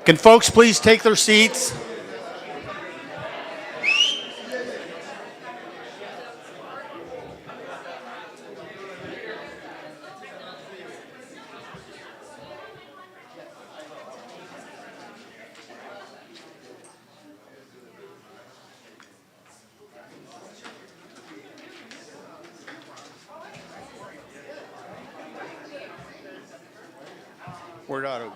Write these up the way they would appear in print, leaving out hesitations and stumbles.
Can folks please take their seats? Where'd Otto go?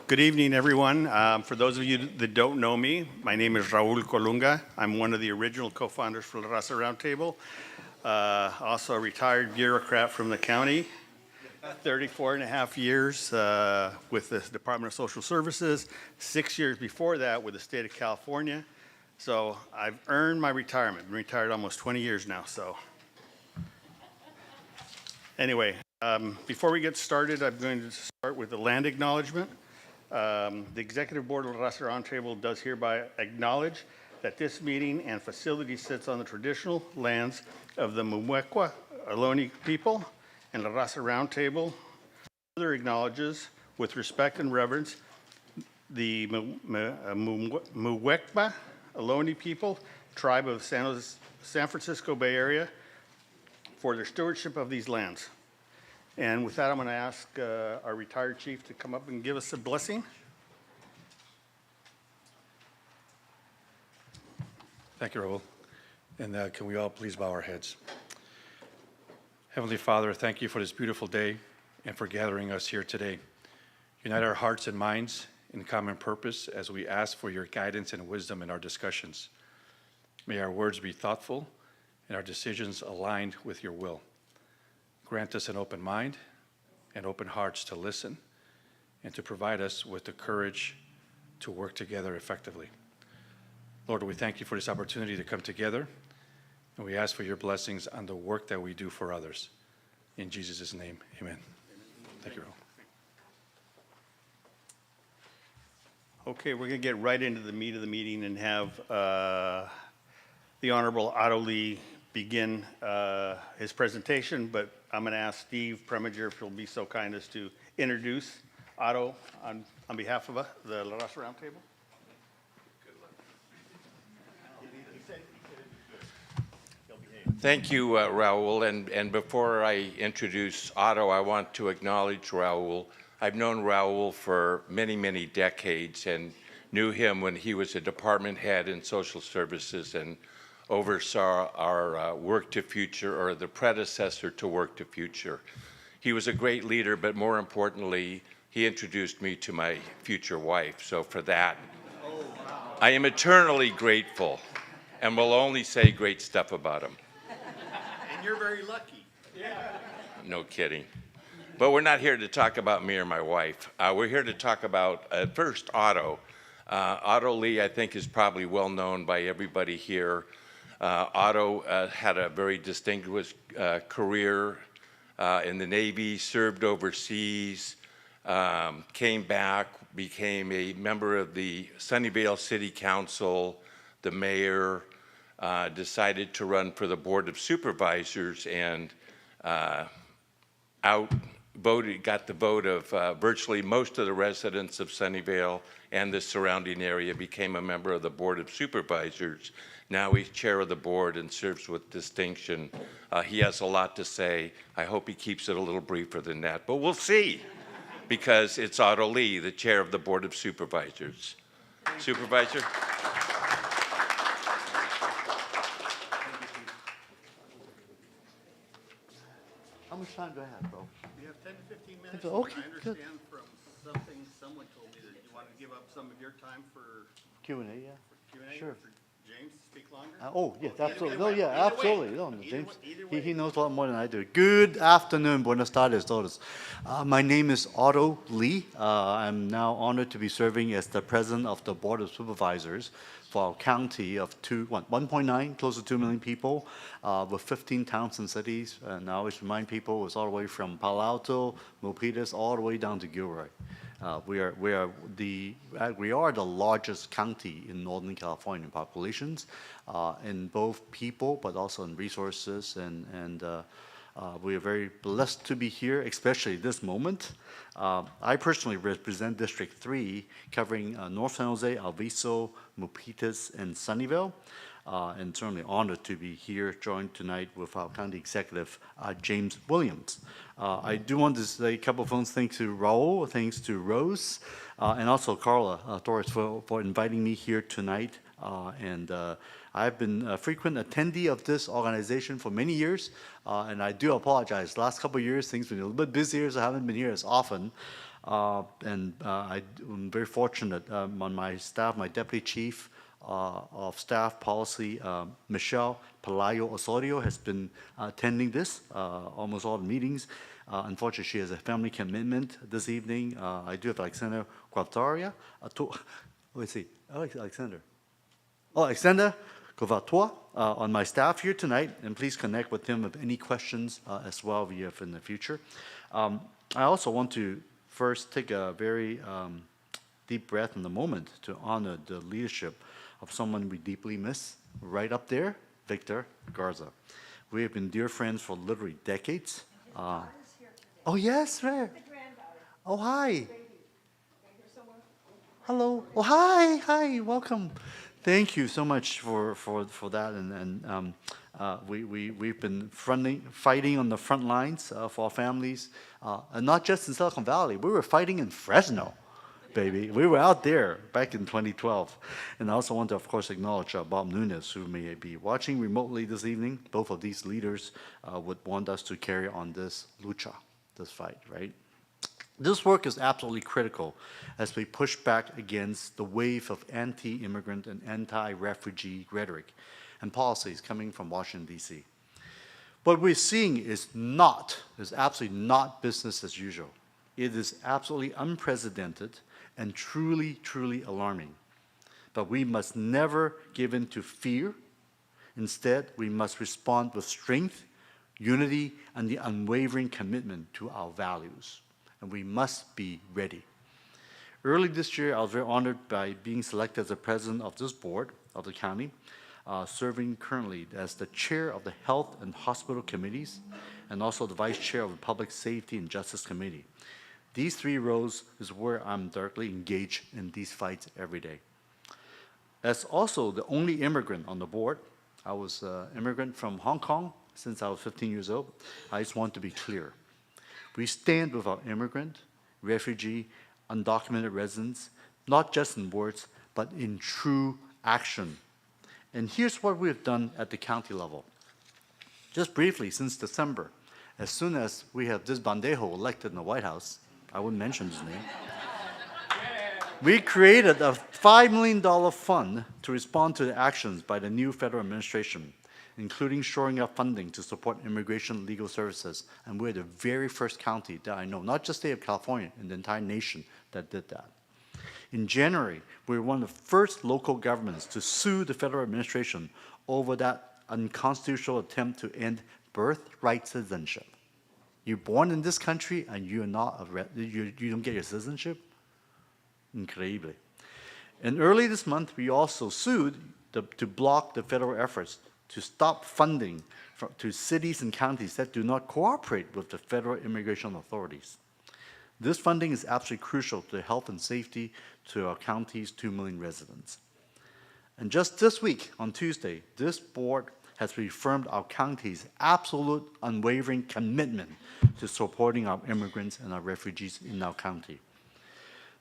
Good evening, everyone. For those of you that don't know me, my name is Raul Colunga. I'm one of the original co-founders for the Raza Roundtable. Also a retired bureaucrat from the county, 34 and a half years with the Department of Social Services, 6 years before that with the state of California. So I've earned my retirement. Been retired almost 20 years now. So anyway, before we get started, I'm going to start with the land acknowledgement. The Executive Board of the Raza Roundtable does hereby acknowledge that this meeting and facility sits on the traditional lands of the Muwekwa Ohlone people, and the Raza Roundtable further acknowledges, with respect and reverence, the Muwekwa Ohlone people, tribe of San Francisco Bay Area, for their stewardship of these lands. And with that, I'm going to ask our retired chief to come up and give us a blessing. Thank you, Raul. And can we all please bow our heads? Heavenly Father, thank you for this beautiful day and for gathering us here today. Unite our hearts and minds in common purpose as we ask for your guidance and wisdom in our discussions. May our words be thoughtful and our decisions aligned with your will. Grant us an open mind and open hearts to listen and to provide us with the courage to work together effectively. Lord, we thank you for this opportunity to come together, and we ask for your blessings on the work that we do for others. In Jesus' name, amen. Thank you, Raul. Okay, we're going to get right into the meat of the meeting and have the Honorable Otto Lee begin his presentation, but I'm going to ask Steve Preminger if he'll be so kind as to introduce Otto on behalf of the Raza Roundtable. Thank you, Raul. And before I introduce Otto, I want to acknowledge Raul. I've known Raul for many, many decades and knew him when he was a department head in social services and oversaw our Work to Future, or the predecessor to Work to Future. He was a great leader, but more importantly, he introduced me to my future wife. So for that, I am eternally grateful and will only say great stuff about him. And you're very lucky. No kidding. But we're not here to talk about me or my wife. We're here to talk about, first, Otto. Otto Lee, I think, is probably well known by everybody here. Otto had a very distinguished career in the Navy, served overseas, came back, became a member of the Sunnyvale City Council, the mayor, decided to run for the Board of Supervisors, and out got the vote of virtually most of the residents of Sunnyvale and the surrounding area, became a member of the Board of Supervisors. Now he's chair of the board and serves with distinction. He has a lot to say. I hope he keeps it a little briefer than that, but we'll see, because it's Otto Lee, the chair of the Board of Supervisors. Supervisor? How much time do I have, bro? We have 10 to 15 minutes. Okay, I good. understand from something someone told me that you want to give up some of your time for Q&A, yeah. Q&A, Sure. or for James to speak longer? Oh, yes, Either absolutely. way, No, yeah, either way. absolutely. No, Either James, way- either he way. knows a lot more than I do. Good afternoon, buenos tardes, todos. My name is Otto Lee. I'm now honored to be serving as the president of the Board of Supervisors for our county of 1.9, close to 2 million people, with 15 towns and cities. And I always remind people, it's all the way from Palo Alto, Milpitas, all the way down to Gilroy. We are the largest county in Northern California in populations, in both people, but also in resources, and we are very blessed to be here, especially this moment. I personally represent District 3, covering North San Jose, Alviso, Milpitas, and Sunnyvale. And certainly honored to be here, joined tonight with our county executive, James Williams. I do want to say a couple of things. Thanks to Raul, thanks to Rose, and also Carla Torres for inviting me here tonight. I've been a frequent attendee of this organization for many years, and I do apologize. Last couple of years, things have been a little bit busier, so I haven't been here as often. I'm very fortunate on my staff, my deputy chief, of staff policy, Michelle Pelayo Osorio has been attending this, almost all the meetings. Unfortunately, she has a family commitment this evening. I do have Alexander Guavtaria. Let's see. Alexander. Oh, Alexander Guavtaria on my staff here tonight, and please connect with him with any questions as well we have in the future. I also want to first take a very deep breath in the moment to honor the leadership of someone we deeply miss, right up there, Victor Garza. We have been dear friends for literally decades. Oh, yes, right. Oh, hi. Hello. Oh, hi, welcome. Thank you so much for that. And we've been fighting on the front lines for our families, and not just in Silicon Valley. We were fighting in Fresno. Baby. We were out there back in 2012. And I also want to, of course, acknowledge Bob Nunes, who may be watching remotely this evening. Both of these leaders would want us to carry on this lucha, this fight, right? This work is absolutely critical as we push back against the wave of anti-immigrant and anti-refugee rhetoric and policies coming from Washington, D.C. What we're seeing is absolutely not business as usual. It is absolutely unprecedented and truly, truly alarming. But we must never give in to fear. Instead, we must respond with strength, unity, and the unwavering commitment to our values. And we must be ready. Early this year, I was very honored by being selected as the president of this board of the county, serving currently as the chair of the Health and Hospital Committees, and also the vice chair of the Public Safety and Justice Committee. These three roles is where I'm directly engaged in these fights every day. As also the only immigrant on the board, I was an immigrant from Hong Kong since I was 15 years old. I just want to be clear. We stand with our immigrant, refugee, undocumented residents, not just in words, but in true action. And here's what we have done at the county level. Just briefly, since December, as soon as we have this bandejo elected in the White House, I wouldn't mention his name, we created a $5 million fund to respond to the actions by the new federal administration, including shoring up funding to support immigration legal services. And we're the very first county that I know, not just the state of California, in the entire nation that did that. In January, we were one of the first local governments to sue the federal administration over that unconstitutional attempt to end birthright citizenship. You're born in this country and you're not you don't get your citizenship? Increíble. And early this month, we also sued to block the federal efforts to stop funding to cities and counties that do not cooperate with the federal immigration authorities. This funding is absolutely crucial to the health and safety to our county's 2 million residents. And just this week, on Tuesday, this board has reaffirmed our county's absolute unwavering commitment to supporting our immigrants and our refugees in our county.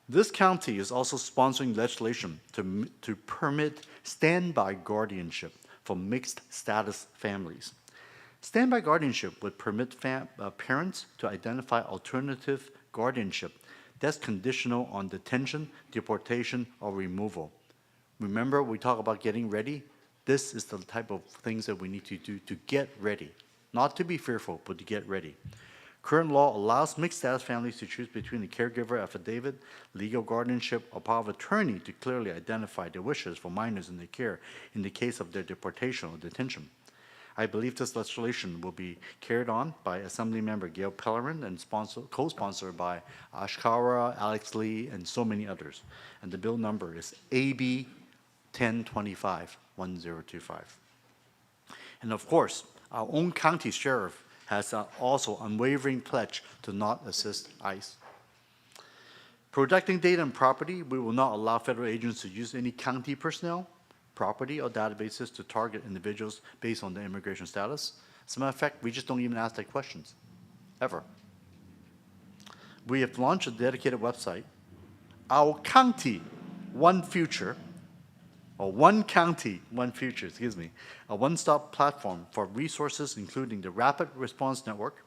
This county is also sponsoring legislation to permit standby guardianship for mixed status families. Standby guardianship would permit parents to identify alternative guardianship that's conditional on detention, deportation, or removal. Remember, we talk about getting ready? This is the type of things that we need to do to get ready. Not to be fearful, but to get ready. Current law allows mixed status families to choose between a caregiver affidavit, legal guardianship, or power of attorney to clearly identify their wishes for minors in their care in the case of their deportation or detention. I believe this legislation will be carried on by Assemblymember Gail Pellerin and co-sponsored by Ashkara, Alex Lee, and so many others. And the bill number is AB 1025, 1025. And of course, our own county sheriff has also unwavering pledge to not assist ICE. Protecting data and property, we will not allow federal agents to use any county personnel, property, or databases to target individuals based on their immigration status. As a matter of fact, we just don't even ask that questions, ever. We have launched a dedicated website, Our County, One Future, or One County, One Future, excuse me, a one-stop platform for resources including the Rapid Response Network,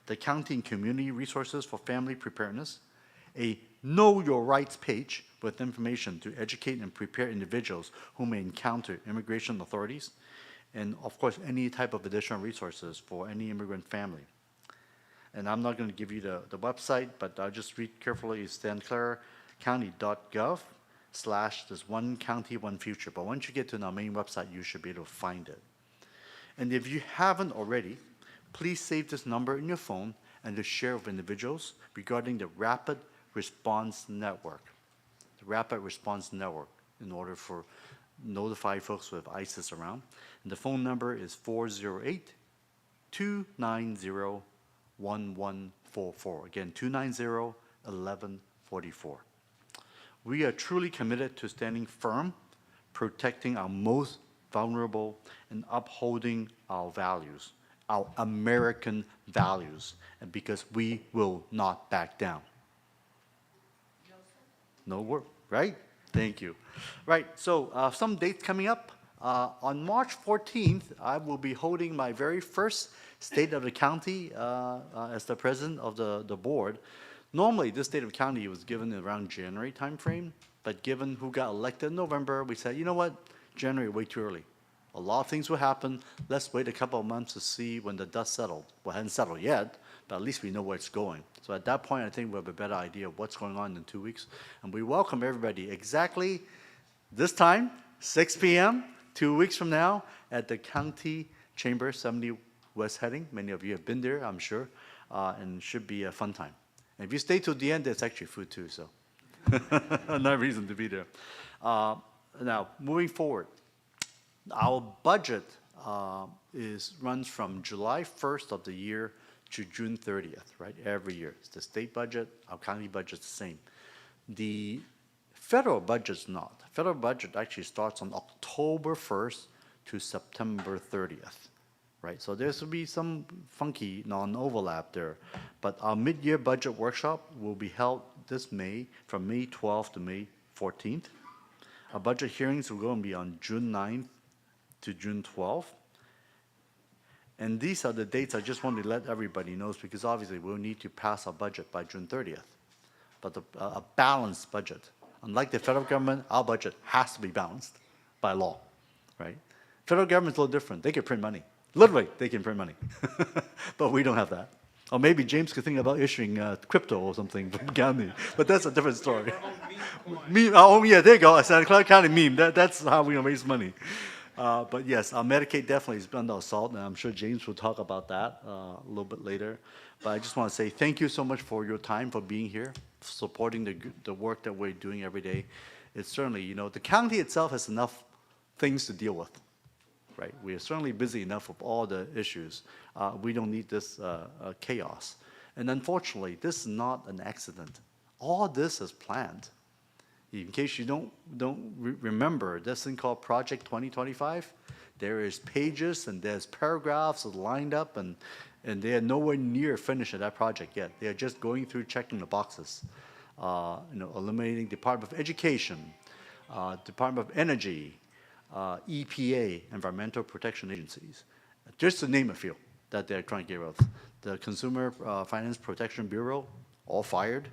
the County and Community Resources for Family Preparedness, a Know Your Rights page with information to educate and prepare individuals who may encounter immigration authorities, and of course, any type of additional resources for any immigrant family. And I'm not going to give you the website, but I'll just read carefully. It's stantclaircounty.gov/this One County, One Future. But once you get to our main website, you should be able to find it. And if you haven't already, please save this number in your phone and to share with individuals regarding the Rapid Response Network. The Rapid Response Network, in order for notify folks with ISIS around. And the phone number is 408-290-1144. Again, 290-1144. We are truly committed to standing firm, protecting our most vulnerable, and upholding our values, our American values, and because we will not back down. No word, right? Thank you. Right, so some dates coming up. On March 14th, I will be holding my very first State of the County as the president of the board. Normally, this State of the County was given around January timeframe, but given who got elected in November, we said, you know what, January, way too early. A lot of things will happen. Let's wait a couple of months to see when the dust settled. Well, it hasn't settled yet, but at least we know where it's going. So at that point, I think we'll have a better idea of what's going on in 2 weeks. And we welcome everybody exactly this time, 6 p.m., 2 weeks from now, at the County Chamber, 70 West Heading. Many of you have been there, I'm sure, and it should be a fun time. And if you stay till the end, there's actually food too, so no reason to be there. Now, moving forward, our budget runs from July 1st of the year to June 30th, right? Every year. It's the state budget, our county budget's the same. The federal budget's not. The federal budget actually starts on October 1st to September 30th, right? So there's will be some funky non-overlap there. But our mid-year budget workshop will be held this May, from May 12th to May 14th. Our budget hearings will going to be on June 9th to June 12th. And these are the dates I just want to let everybody know, because obviously we'll need to pass our budget by June 30th. But a balanced budget. Unlike the federal government, our budget has to be balanced by law, right? Federal government's a little different. They can print money. Literally, they can print money. But we don't have that. Or maybe James could think about issuing crypto or something from county. But that's a different story. Meme, oh yeah, there you go. Santa Clara County meme. That's how we raise money. But yes, our Medicaid definitely has been under assault, and I'm sure James will talk about that a little bit later. But I just want to say thank you so much for your time, for being here, supporting the work that we're doing every day. It's certainly, the county itself has enough things to deal with. right? We are certainly busy enough with all the issues. We don't need this chaos. And unfortunately, this is not an accident. All this is planned. In case you don't remember, this thing called Project 2025, there is pages and there's paragraphs lined up, and they are nowhere near finished that project yet. They are just going through checking the boxes, eliminating Department of Education, Department of Energy, EPA, Environmental Protection Agencies, just to name a few that they're trying to get rid of. The Consumer Finance Protection Bureau, all fired,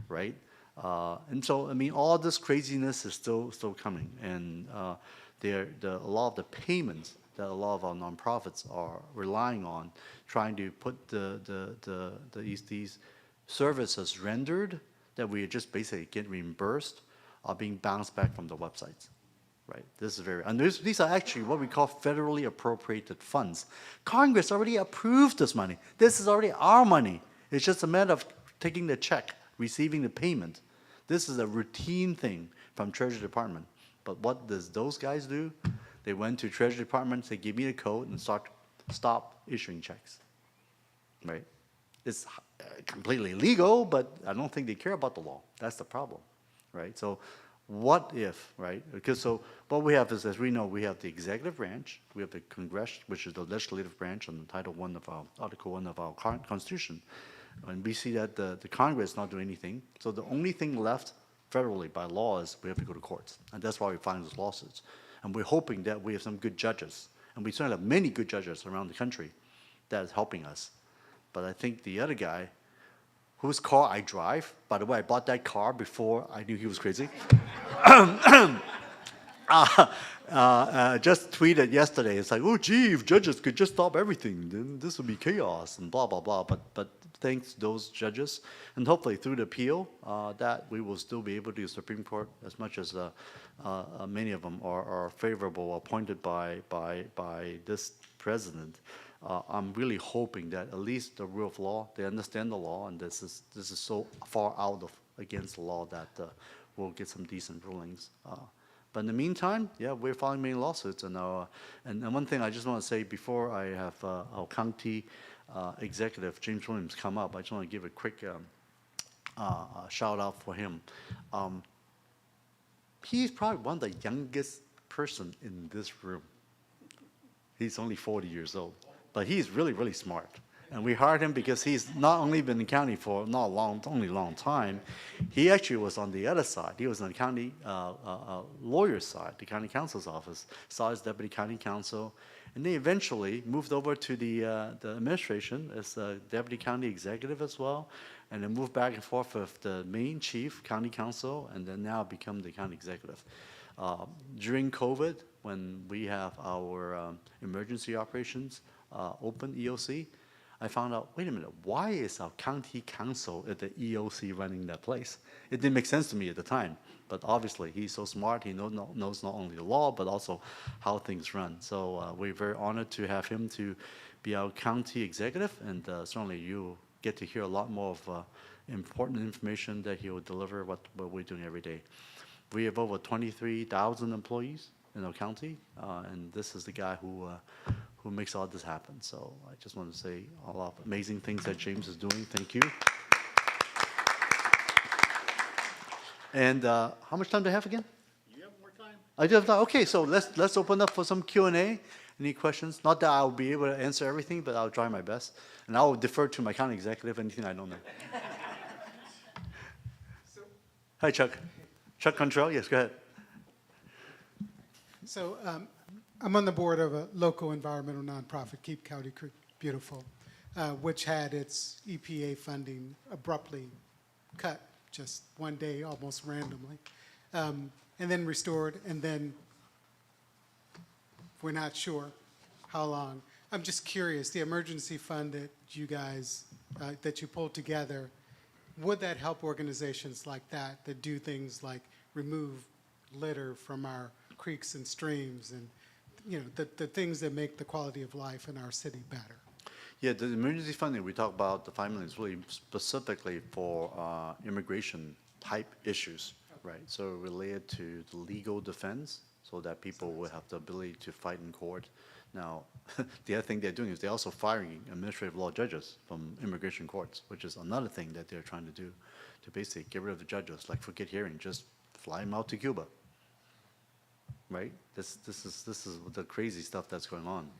right? And so, I mean, all this craziness is still coming, and a lot of the payments that a lot of our nonprofits are relying on, trying to put these services rendered that we just basically get reimbursed, are being bounced back from the websites. Right, this is and these are actually what we call federally appropriated funds. Congress already approved this money. This is already our money. It's just a matter of taking the check, receiving the payment. This is a routine thing from Treasury Department. But what does those guys do? They went to Treasury Department, say, give me the code, and stop issuing checks. Right? It's completely illegal, but I don't think they care about the law. That's the problem. Right? So what if, right? Because so what we have is, as we know, we have the executive branch, we have the Congress, which is the legislative branch on Title I of our, Article 1 of our Constitution. And we see that the Congress not doing anything. So the only thing left federally by law is we have to go to courts. And that's why we find those lawsuits. And we're hoping that we have some good judges. And we certainly have many good judges around the country that is helping us. But I think the other guy, whose car I drive, by the way, I bought that car before I knew he was crazy, just tweeted yesterday. It's like, oh, gee, if judges could just stop everything, then this would be chaos and blah, blah, blah. But thanks to those judges, and hopefully through the appeal, that we will still be able to, the Supreme Court, as much as many of them are favorable, appointed by this president. I'm really hoping that at least the rule of law, they understand the law, and this is so far out of against the law that we'll get some decent rulings. But in the meantime, yeah, we're filing many lawsuits, and one thing I just want to say before I have our county executive James Williams come up, I just want to give a quick shout out for him. He's probably one of the youngest person in this room. He's only 40 years old. But he's really, really smart. And we hired him because he's not only been in the county for not only a long time, he actually was on the other side. He was on the county lawyer's side, the county counsel's office, saw as deputy county counsel, and then eventually moved over to the administration as deputy county executive as well, and then moved back and forth with the main chief, county counsel, and then now become the county executive. During COVID, when we have our emergency operations open EOC, I found out, wait a minute, why is our county council at the EOC running that place? It didn't make sense to me at the time, but obviously he's so smart, he knows not only the law, but also how things run. So we're very honored to have him to be our county executive, and certainly you get to hear a lot more of important information that he will deliver what we're doing every day. We have over 23,000 employees in our county, and this is the guy who makes all this happen. So I just want to say a lot of amazing things that James is doing. Thank you. And how much time do I have again? You have more time? I do have time. Okay, so let's open up for some Q&A. Any questions? Not that I'll be able to answer everything, but I'll try my best. And I'll defer to my county executive anything I don't know. Hi, Chuck. Chuck Contrell, yes, go ahead. So I'm on the board of a local environmental nonprofit, Keep County Creek Beautiful, which had its EPA funding abruptly cut just one day, almost randomly, and then restored, and then we're not sure how long. I'm just curious, the emergency fund that you guys, that you pulled together, would that help organizations like that do things like remove litter from our creeks and streams and the things that make the quality of life in our city better? Yeah, the emergency funding we talk about, the $5 million is really specifically for immigration type issues, right? So related to the legal defense so that people will have the ability to fight in court. Now, the other thing they're doing is they're also firing administrative law judges from immigration courts, which is another thing that they're trying to do, to basically get rid of the judges, like forget hearing, just fly them out to Cuba. Right? This is the crazy stuff that's going on.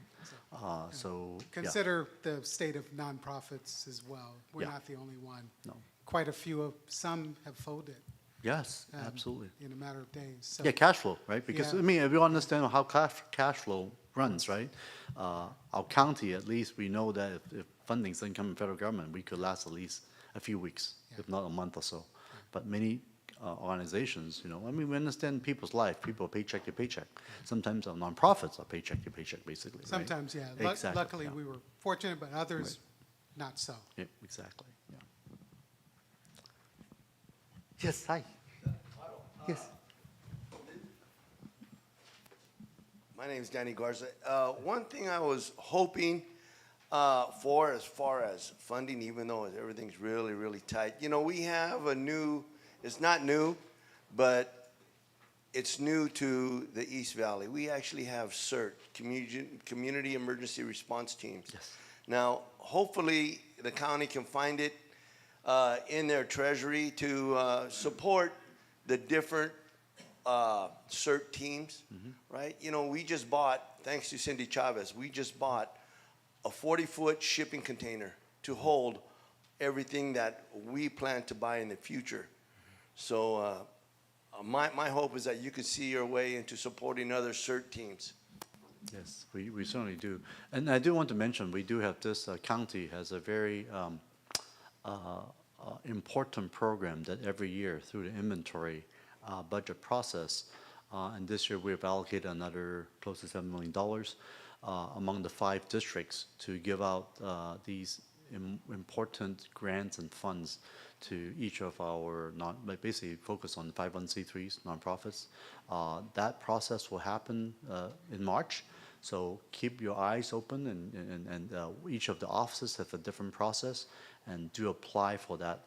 So, yeah. Consider the state of nonprofits as well. We're Yeah. not the only one. No. Quite a few of, some have folded. Yes, um, absolutely. In a matter of days. So, Yeah, cash flow, right? Because, I Yeah. mean, if you understand how cash flow runs, right? Our county, at least, we know that if funding doesn't come from federal government, we could last at least a few weeks, if not a month or so. But many organizations, you know, I mean, we understand people's life, people are paycheck to paycheck. Sometimes our nonprofits are paycheck to paycheck, basically, right? sometimes, yeah. Exactly, Luckily, yeah. we were fortunate, but others, not so. Yeah, exactly, yeah. Yes, hi. Yes. My name is Danny Garza. One thing I was hoping for as far as funding, even though everything's really, really tight, you know, we have a new, it's not new, but it's new to the East Valley. We actually have CERT, Community Emergency Response Teams. Yes. Now, hopefully, the county can find it in their treasury to support the different CERT teams, right? You know, we just bought, thanks to Cindy Chavez, we just bought a 40-foot shipping container to hold everything that we plan to buy in the future. So my hope is that you could see your way into supporting other CERT teams. Yes, we certainly do. And I do want to mention, we do have this, county has a very important program that every year through the inventory budget process, and this year we have allocated another close to $7 million among the 5 districts to give out these important grants and funds to each of our basically focus on 501c3s, nonprofits. That process will happen in March. So keep your eyes open, and each of the offices have a different process, and do apply for that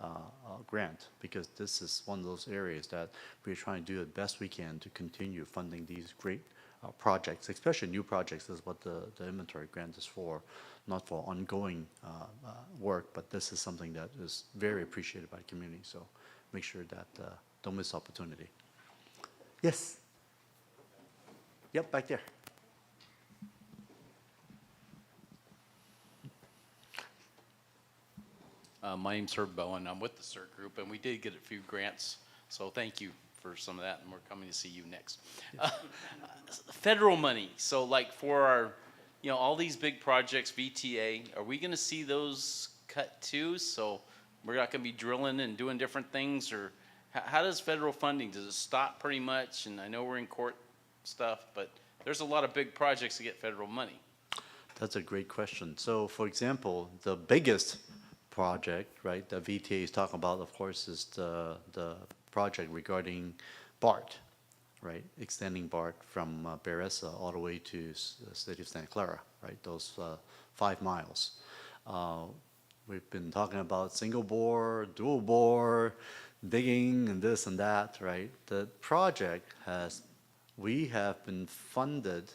grant, because this is one of those areas that we're trying to do the best we can to continue funding these great projects, especially new projects. This is what the inventory grant is for, not for ongoing work, but this is something that is very appreciated by the community. So make sure that don't miss opportunity. Yes. Yep, back there. My name's Herb Bowen. I'm with the CERT group, and we did get a few grants, so thank you for some of that, and we're coming to see you next. Federal money, so like for our, you know, all these big projects, VTA, are we gonna see those cut too? So we're not gonna be drilling and doing different things, or how does federal funding, does it stop pretty much? And I know we're in court stuff, but there's a lot of big projects to get federal money. That's a great question. So, for example, the biggest project, right, that VTA is talking about, of course, is the project regarding BART, right, extending BART from Beresa all the way to the city of Santa Clara, right, those 5 miles. We've been talking about single bore, dual bore, digging and this and that, right? The project we have been funded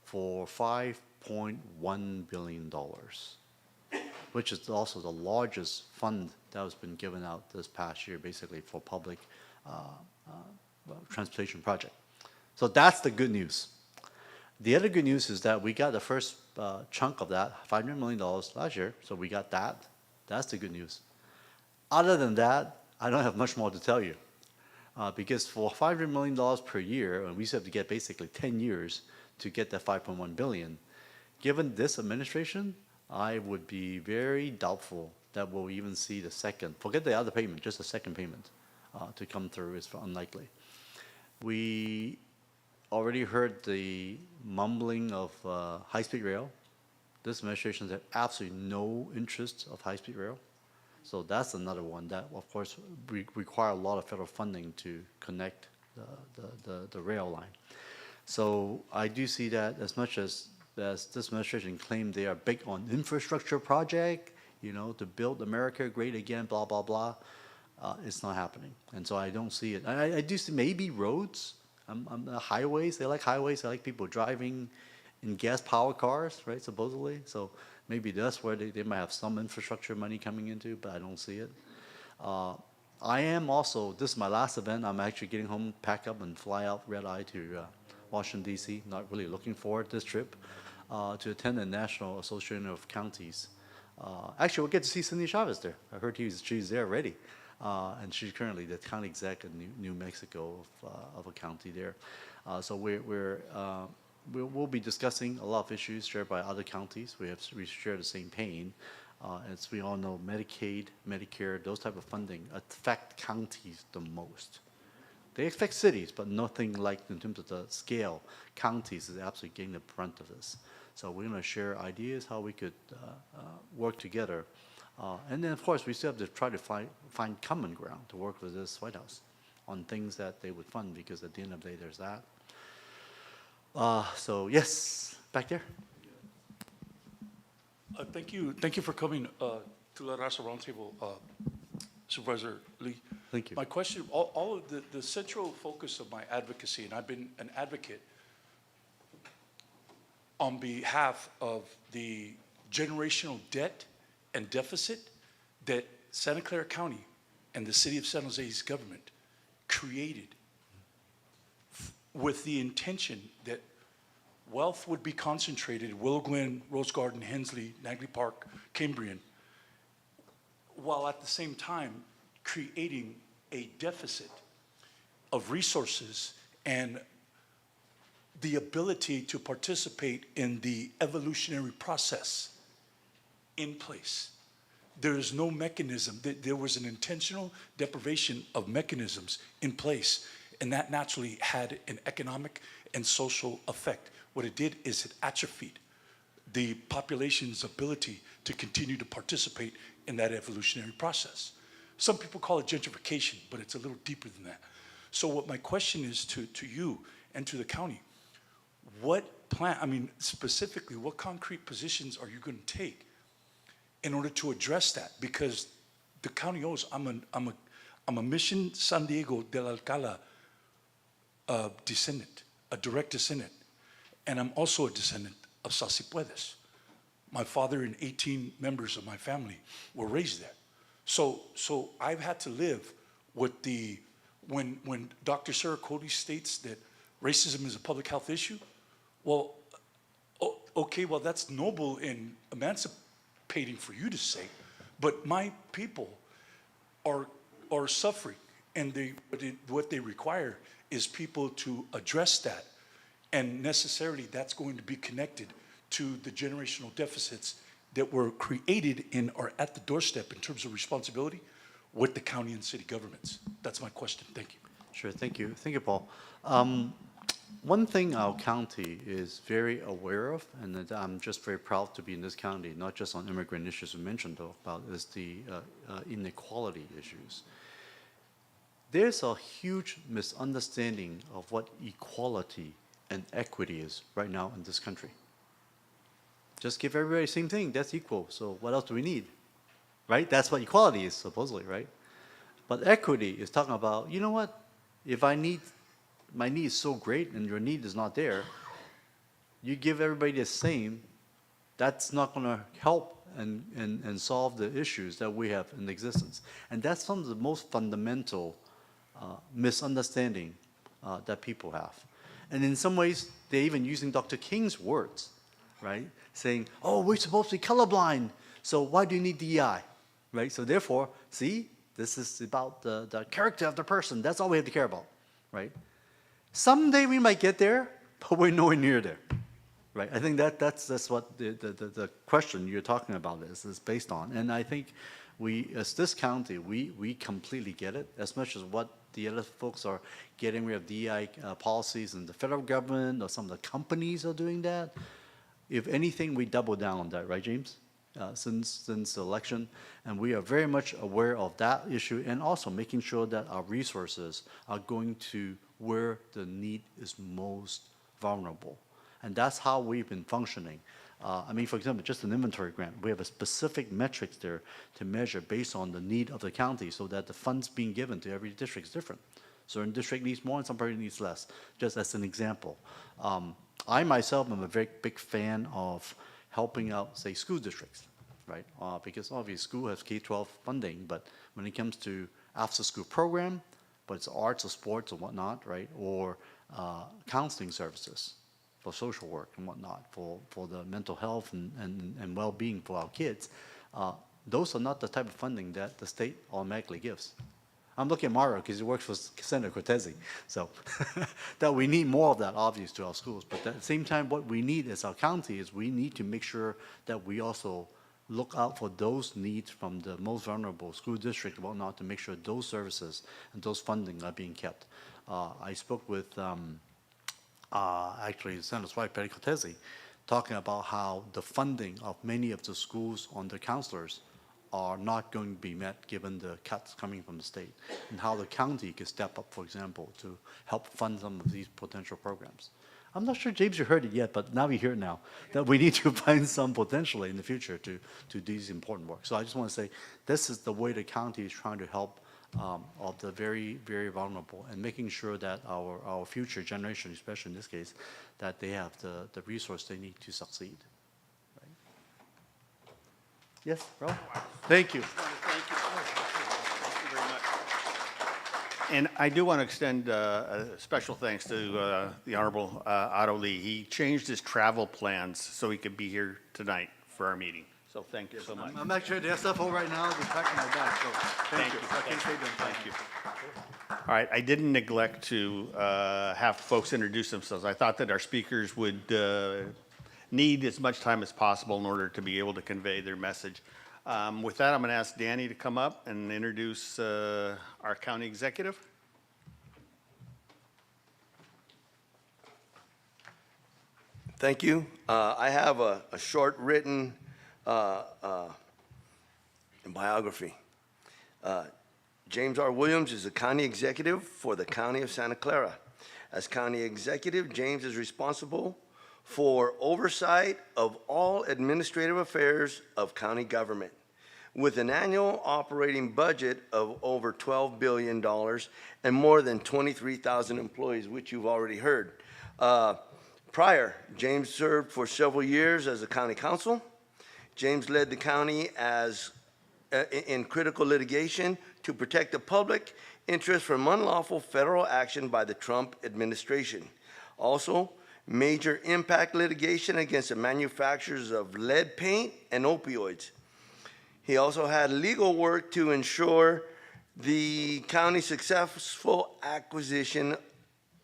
for $5.1 billion, which is also the largest fund that has been given out this past year, basically for public transportation project. So that's the good news. The other good news is that we got the first chunk of that, $500 million last year, so we got that. That's the good news. Other than that, I don't have much more to tell you. Because for $500 million per year, and we still have to get basically 10 years to get that $5.1 billion, given this administration, I would be very doubtful that we'll even see the second, forget the other payment, just the second payment to come through is unlikely. We already heard the mumbling of high-speed rail. This administration has absolutely no interest of high-speed rail. So that's another one that, of course, require a lot of federal funding to connect the rail line. So I do see that as much as this administration claimed they are big on infrastructure project, you know, to build America great again, blah, blah, blah, it's not happening. And so I don't see it. I do see maybe roads, Highways, they like highways, they like people driving in gas-powered cars, right, supposedly. So maybe that's where they might have some infrastructure money coming into, but I don't see it. I am also, this is my last event, I'm actually getting home, pack up and fly out red-eye to Washington DC, not really looking forward to this trip, to attend the National Association of Counties. Actually, we'll get to see Cindy Chavez there. I heard she's there already. And she's currently the county exec in New Mexico of a county there. So we'll be discussing a lot of issues shared by other counties. We share the same pain. As we all know, Medicaid, Medicare, those type of funding affect counties the most. They affect cities, but nothing like in terms of the scale. Counties is absolutely getting the brunt of this. So we're going to share ideas how we could work together. And then, of course, we still have to try to find common ground to work with this White House on things that they would fund, because at the end of the day, there's that. So yes, back there. Thank you for coming to the Raza Roundtable, Supervisor Lee. Thank you. My question, all of the central focus of my advocacy, and I've been an advocate on behalf of the generational debt and deficit that Santa Clara County and the city of San Jose's government created with the intention that wealth would be concentrated in Willow Glen, Rose Garden, Hensley, Nagley Park, Cambrian, while at the same time creating a deficit of resources and the ability to participate in the evolutionary process in place. There is no mechanism. There was an intentional deprivation of mechanisms in place, and that naturally had an economic and social effect. What it did is it atrophied the population's ability to continue to participate in that evolutionary process. Some people call it gentrification, but it's a little deeper than that. So what my question is to you and to the county, what plan, I mean, specifically, what concrete positions are you going to take in order to address that? Because the county knows I'm a Mission San Diego del Alcala descendant, a direct descendant. And I'm also a descendant of Sasipuedes. My father and 18 members of my family were raised there. So I've had to live with when Dr. Sarah Cody states that racism is a public health issue, well, okay, well, that's noble and emancipating for you to say, but my people are suffering, and what they require is people to address that. And necessarily that's going to be connected to the generational deficits that were created and are at the doorstep in terms of responsibility with the county and city governments. That's my question. Thank you. Sure, thank you. Thank you, Paul. One thing our county is very aware of, and that I'm just very proud to be in this county, not just on immigrant issues we mentioned about, is the inequality issues. There's a huge misunderstanding of what equality and equity is right now in this country. Just give everybody the same thing, that's equal, so what else do we need? Right? That's what equality is, supposedly, right? But equity is talking about, you know what? If my need is so great and your need is not there, you give everybody the same, that's not gonna help and solve the issues that we have in existence. And that's some of the most fundamental misunderstanding that people have. And in some ways, they're even using Dr. King's words, right? Saying, oh, we're supposed to be colorblind, so why do you need DEI, right? So therefore, see, this is about the character of the person. That's all we have to care about, right? Someday we might get there, but we're nowhere near there, right? I think that's what the question you're talking about is based on. And I think we, as this county, we completely get it, as much as what the other folks are getting rid of DEI policies in the federal government, or some of the companies are doing that. If anything, we double down on that, right, James? Since the election, and we are very much aware of that issue, and also making sure that our resources are going to where the need is most vulnerable. And that's how we've been functioning. I mean, for example, just an inventory grant, we have a specific metrics there to measure based on the need of the county, so that the funds being given to every district is different. Certain district needs more and some probably needs less, just as an example. I myself am a very big fan of helping out, say, school districts, right? Because obviously school has K-12 funding, but when it comes to after-school program, but it's arts or sports or whatnot, right? Or counseling services for social work and whatnot, for the mental health and well-being for our kids, those are not the type of funding that the state automatically gives. I'm looking at Mario because he works for Senator Cortese. So that we need more of that, obviously, to our schools. But at the same time, what we need as our county is we need to make sure that we also look out for those needs from the most vulnerable school district and whatnot to make sure those services and those funding are being kept. I spoke with actually Senator's wife, Patty Cortese, talking about how the funding of many of the schools on the counselors are not going to be met given the cuts coming from the state, and how the county can step up, for example, to help fund some of these potential programs. I'm not sure, James, you heard it yet, but now you hear it now, that we need to find some potentially in the future to do these important work. So I just want to say, this is the way the county is trying to help of the very, very vulnerable, and making sure that our future generation, especially in this case, that they have the resource they need to succeed. Right? Yes, Ralph? Thank you. Thank you very much. And I do want to extend a special thanks to the Honorable Otto Lee. He changed his travel plans so he could be here tonight for our meeting. So thank you so much. I'm actually at the SFO right now, just packing my bag, so thank you. I can't say them. Thank you. All right, I didn't neglect to have folks introduce themselves. I thought that our speakers would need as much time as possible in order to be able to convey their message. With that, I'm going to ask Danny to come up and introduce our county executive. Thank you. I have a short written biography. James R. Williams is the county executive for the County of Santa Clara. As county executive, James is responsible for oversight of all administrative affairs of county government, with an annual operating budget of over $12 billion and more than 23,000 employees, which you've already heard. Prior, James served for several years as a county council. James led the county in critical litigation to protect the public interest from unlawful federal action by the Trump administration. Also, major impact litigation against the manufacturers of lead paint and opioids. He also had legal work to ensure the county's successful acquisition,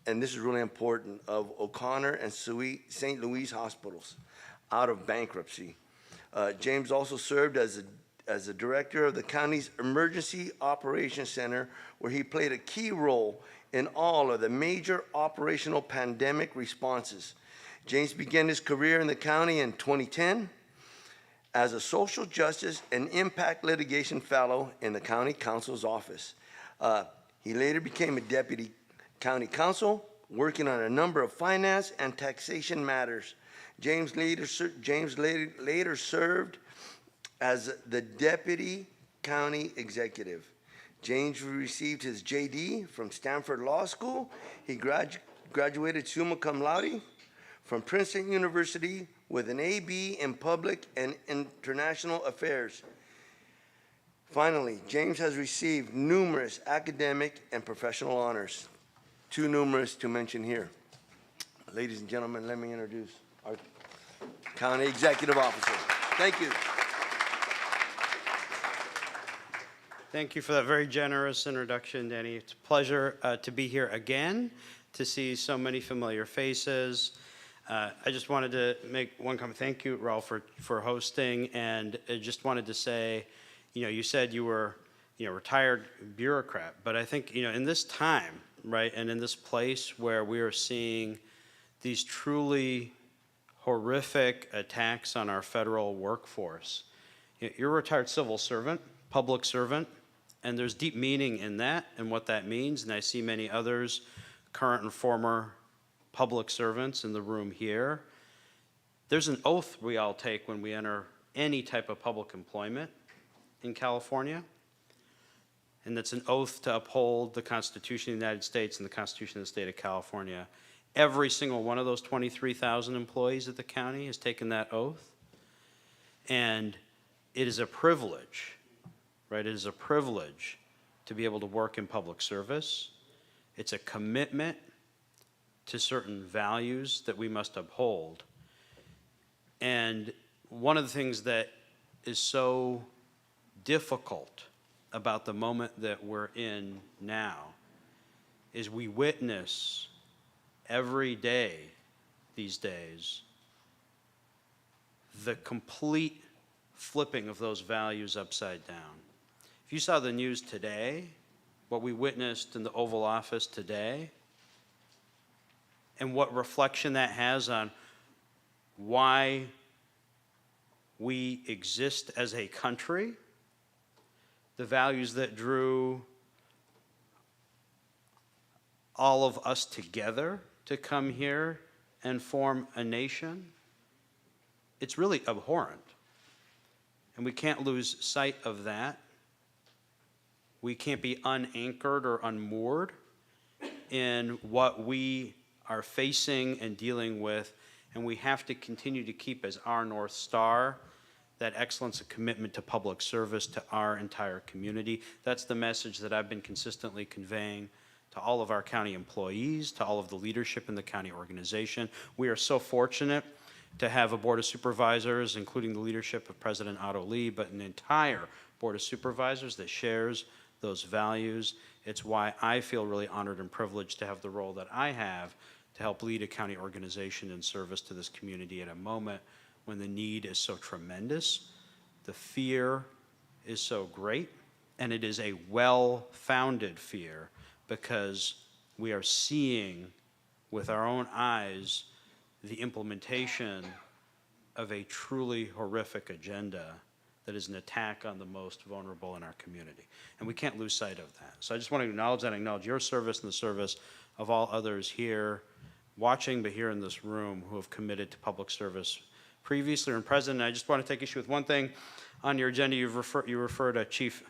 and this is really important, of O'Connor and St. Louis hospitals out of bankruptcy. James also served as a director of the county's Emergency Operations Center, where he played a key role in all of the major operational pandemic responses. James began his career in the county in 2010 as a social justice and impact litigation fellow in the county counsel's office. He later became a deputy county counsel, working on a number of finance and taxation matters. James later served as the deputy county executive. James received his JD from Stanford Law School. He graduated summa cum laude from Princeton University with an AB in Public and International Affairs. Finally, James has received numerous academic and professional honors, too numerous to mention here. Ladies and gentlemen, let me introduce our county executive officer. Thank you. Thank you for that very generous introduction, Danny. It's a pleasure to be here again, to see so many familiar faces. I just wanted to make one comment. Thank you, Ralph, for hosting, and I just wanted to say, you said you were, retired bureaucrat, but I think, in this time, right, and in this place where we are seeing these truly horrific attacks on our federal workforce, you're a retired civil servant, public servant, and there's deep meaning in that and what that means, and I see many others, current and former public servants in the room here. There's an oath we all take when we enter any type of public employment in California. and that's an oath to uphold the Constitution of the United States and the Constitution of the State of California. Every single one of those 23,000 employees at the county has taken that oath. And it is a privilege, right? It is a privilege to be able to work in public service. It's a commitment to certain values that we must uphold. And one of the things that is so difficult about the moment that we're in now is we witness every day these days the complete flipping of those values upside down. If you saw the news today, what we witnessed in the Oval Office today, and what reflection that has on why we exist as a country, the values that drew all of us together to come here and form a nation, it's really abhorrent. And we can't lose sight of that. We can't be unanchored or unmoored in what we are facing and dealing with, and we have to continue to keep as our North Star that excellence and commitment to public service to our entire community. That's the message that I've been consistently conveying to all of our county employees, to all of the leadership in the county organization. We are so fortunate to have a board of supervisors, including the leadership of President Otto Lee, but an entire board of supervisors that shares those values. It's why I feel really honored and privileged to have the role that I have to help lead a county organization in service to this community at a moment when the need is so tremendous, the fear is so great, and it is a well-founded fear because we are seeing with our own eyes the implementation of a truly horrific agenda that is an attack on the most vulnerable in our community. And we can't lose sight of that. So I just want to acknowledge that, acknowledge your service and the service of all others here watching, but here in this room who have committed to public service previously or in present. And I just want to take issue with one thing on your agenda. You refer to Chief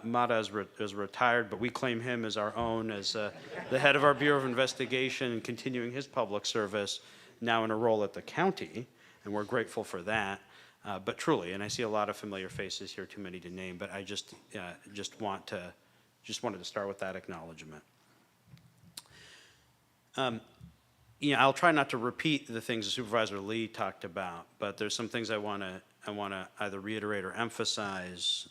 Mata as retired, but we claim him as our own, as the head of our Bureau of Investigation and continuing his public service now in a role at the county, and we're grateful for that. But truly, and I see a lot of familiar faces here, too many to name, but I just wanted to start with that acknowledgement. I'll try not to repeat the things that Supervisor Lee talked about, but there's some things I want to either reiterate or emphasize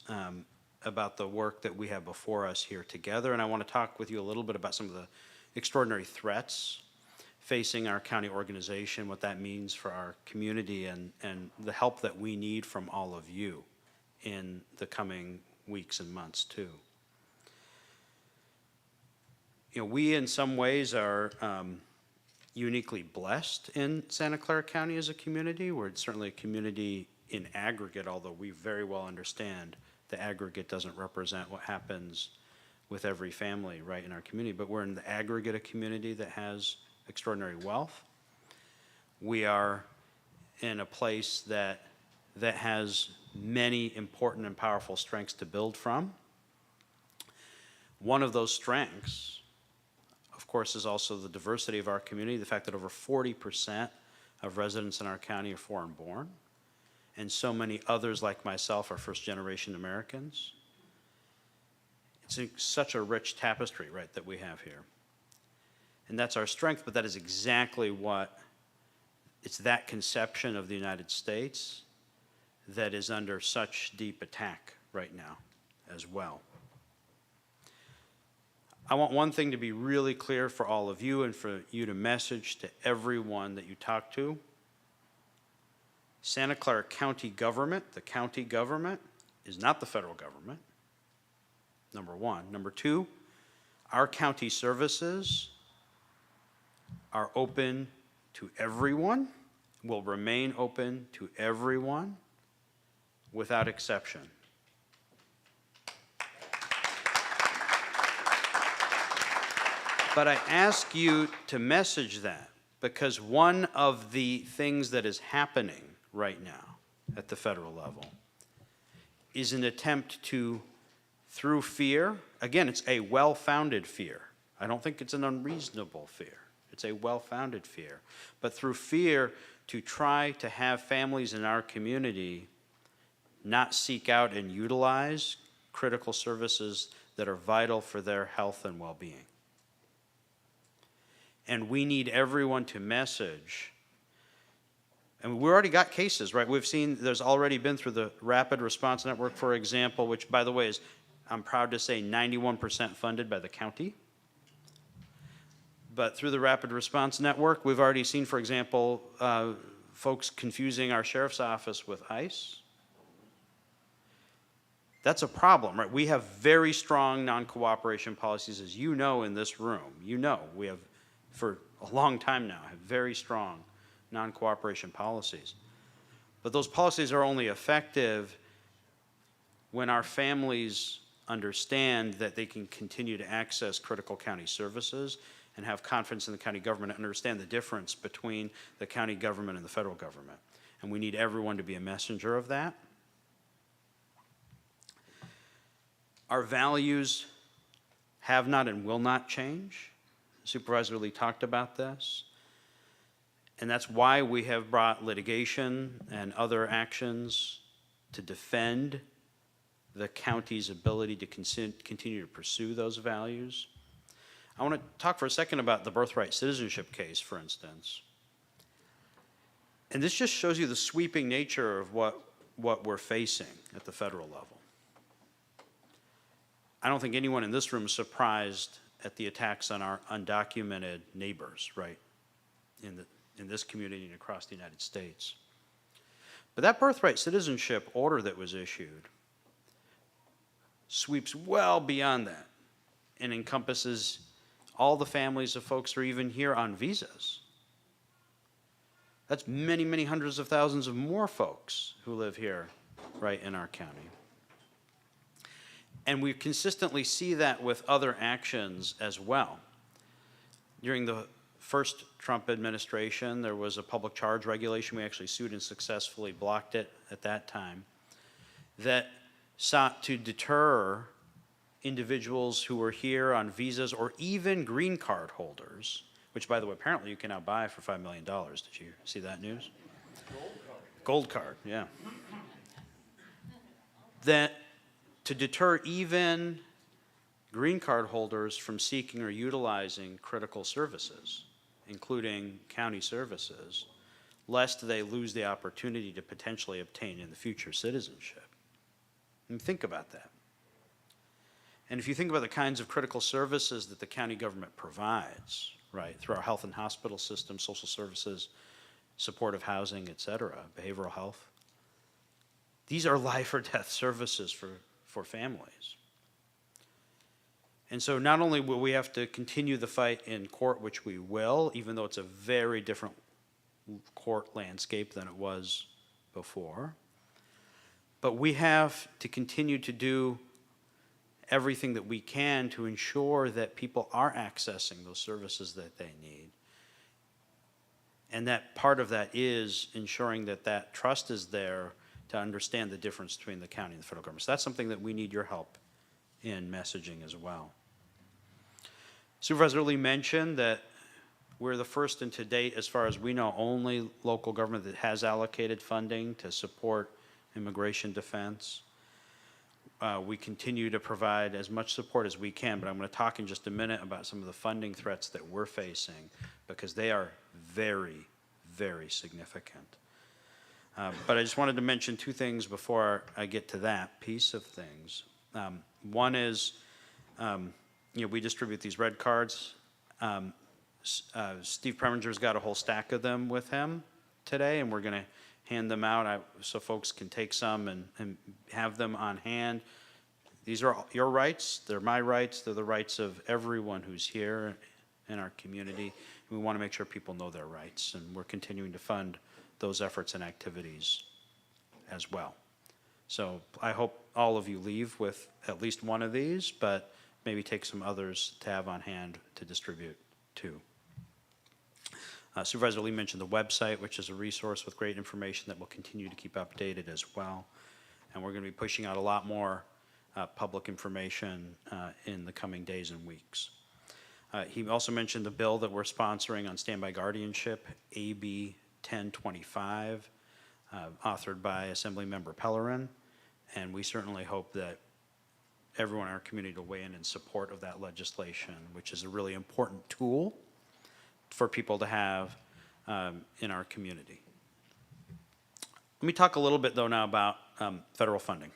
about the work that we have before us here together, and I want to talk with you a little bit about some of the extraordinary threats facing our county organization, what that means for our community, and the help that we need from all of you in the coming weeks and months too. We in some ways are uniquely blessed in Santa Clara County as a community. We're certainly a community in aggregate, although we very well understand the aggregate doesn't represent what happens with every family right in our community, but we're in the aggregate a community that has extraordinary wealth. We are in a place that has many important and powerful strengths to build from. One of those strengths, of course, is also the diversity of our community, the fact that over 40% of residents in our county are foreign born, and so many others like myself are first-generation Americans. It's such a rich tapestry, right, that we have here. And that's our strength, but that is exactly it's that conception of the United States that is under such deep attack right now as well. I want one thing to be really clear for all of you and for you to message to everyone that you talk to. Santa Clara County government, the county government, is not the federal government, number one. Number two, our county services are open to everyone, will remain open to everyone without exception. But I ask you to message that because one of the things that is happening right now at the federal level is an attempt to through fear. Again, it's a well-founded fear. I don't think it's an unreasonable fear. It's a well-founded fear. But through fear, to try to have families in our community not seek out and utilize critical services that are vital for their health and well-being. And we need everyone to message. And we already got cases, right? We've seen, there's already been through the Rapid Response Network, for example, which, by the way, is, I'm proud to say, 91% funded by the county. But through the Rapid Response Network, we've already seen, for example, folks confusing our sheriff's office with ICE. That's a problem, right? We have very strong non-cooperation policies, as you know in this room. You know, we have, for a long time now, have very strong non-cooperation policies. But those policies are only effective when our families understand that they can continue to access critical county services and have confidence in the county government and understand the difference between the county government and the federal government. And we need everyone to be a messenger of that. Our values have not and will not change. Supervisor Lee talked about this. And that's why we have brought litigation and other actions to defend the county's ability to continue to pursue those values. I want to talk for a second about the birthright citizenship case, for instance. And this just shows you the sweeping nature of what we're facing at the federal level. I don't think anyone in this room is surprised at the attacks on our undocumented neighbors, right, in this community and across the United States. But that birthright citizenship order that was issued sweeps well beyond that and encompasses all the families of folks who are even here on visas. That's many, many hundreds of thousands of more folks who live here, right, in our county. And we consistently see that with other actions as well. During the first Trump administration, there was a public charge regulation. We actually sued and successfully blocked it at that time, that sought to deter individuals who were here on visas or even green card holders, which, by the way, apparently you can now buy for $5 million. Did you see that news? Gold card, yeah. That to deter even green card holders from seeking or utilizing critical services, including county services, lest they lose the opportunity to potentially obtain in the future citizenship. And think about that. And if you think about the kinds of critical services that the county government provides, right, through our health and hospital system, social services, supportive housing, et cetera, behavioral health, these are life or death services for families. And so not only will we have to continue the fight in court, which we will, even though it's a very different court landscape than it was before, but we have to continue to do everything that we can to ensure that people are accessing those services that they need. And that part of that is ensuring that that trust is there to understand the difference between the county and the federal government. So that's something that we need your help in messaging as well. Supervisor Lee mentioned that we're the first and to date, as far as we know, only local government that has allocated funding to support immigration defense. We continue to provide as much support as we can, but I'm going to talk in just a minute about some of the funding threats that we're facing, because they are very, very significant. But I just wanted to mention two things before I get to that piece of things. One is, we distribute these red cards. Steve Preminger's got a whole stack of them with him today, and we're going to hand them out so folks can take some and have them on hand. These are your rights. They're my rights. They're the rights of everyone who's here in our community. We want to make sure people know their rights, and we're continuing to fund those efforts and activities as well. So I hope all of you leave with at least one of these, but maybe take some others to have on hand to distribute too. Supervisor Lee mentioned the website, which is a resource with great information that we'll continue to keep updated as well. And we're going to be pushing out a lot more public information in the coming days and weeks. He also mentioned the bill that we're sponsoring on standby guardianship, AB 1025, authored by Assemblymember Pellerin, and we certainly hope that everyone in our community will weigh in support of that legislation, which is a really important tool for people to have in our community. Let me talk a little bit, though, now about federal funding,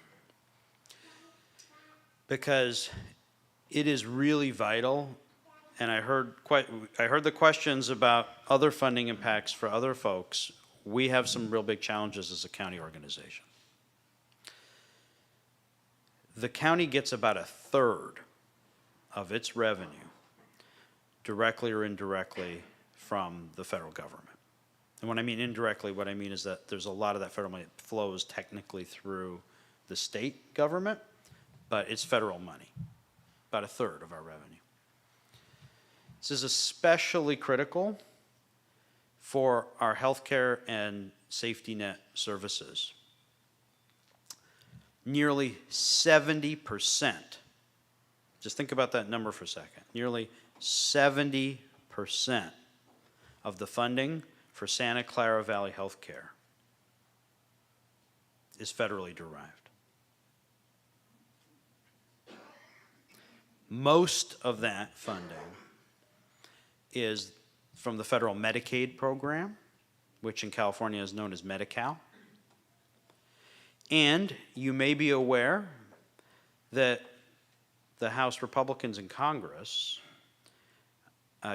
because it is really vital. And I heard the questions about other funding impacts for other folks. We have some real big challenges as a county organization. The county gets about 1/3 of its revenue, directly or indirectly, from the federal government. And when I mean indirectly, what I mean is that there's a lot of that federal money that flows technically through the state government, but it's federal money, about 1/3 of our revenue. This is especially critical for our healthcare and safety net services. Nearly 70%, just think about that number for a second, nearly 70% of the funding for Santa Clara Valley Healthcare is federally derived. Most of that funding is from the federal Medicaid program, which in California is known as Medi-Cal. And you may be aware that the House Republicans in Congress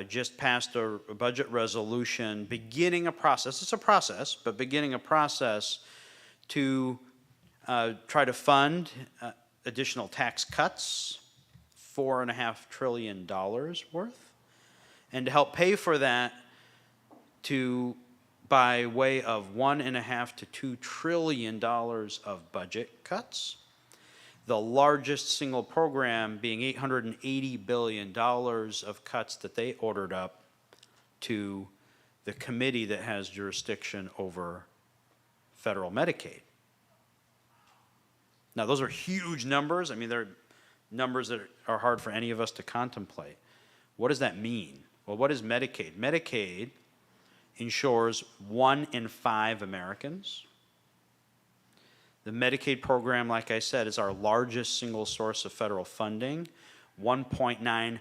just passed a budget resolution beginning a process, it's a process, but beginning a process to try to fund additional tax cuts, $4.5 trillion worth. And to help pay for that, by way of $1.5 to $2 trillion of budget cuts, the largest single program being $880 billion of cuts that they ordered up to the committee that has jurisdiction over federal Medicaid. Now, those are huge numbers. I mean, they're numbers that are hard for any of us to contemplate. What does that mean? Well, what is Medicaid? Medicaid insures 1 in 5 Americans. The Medicaid program, like I said, is our largest single source of federal funding, $1.9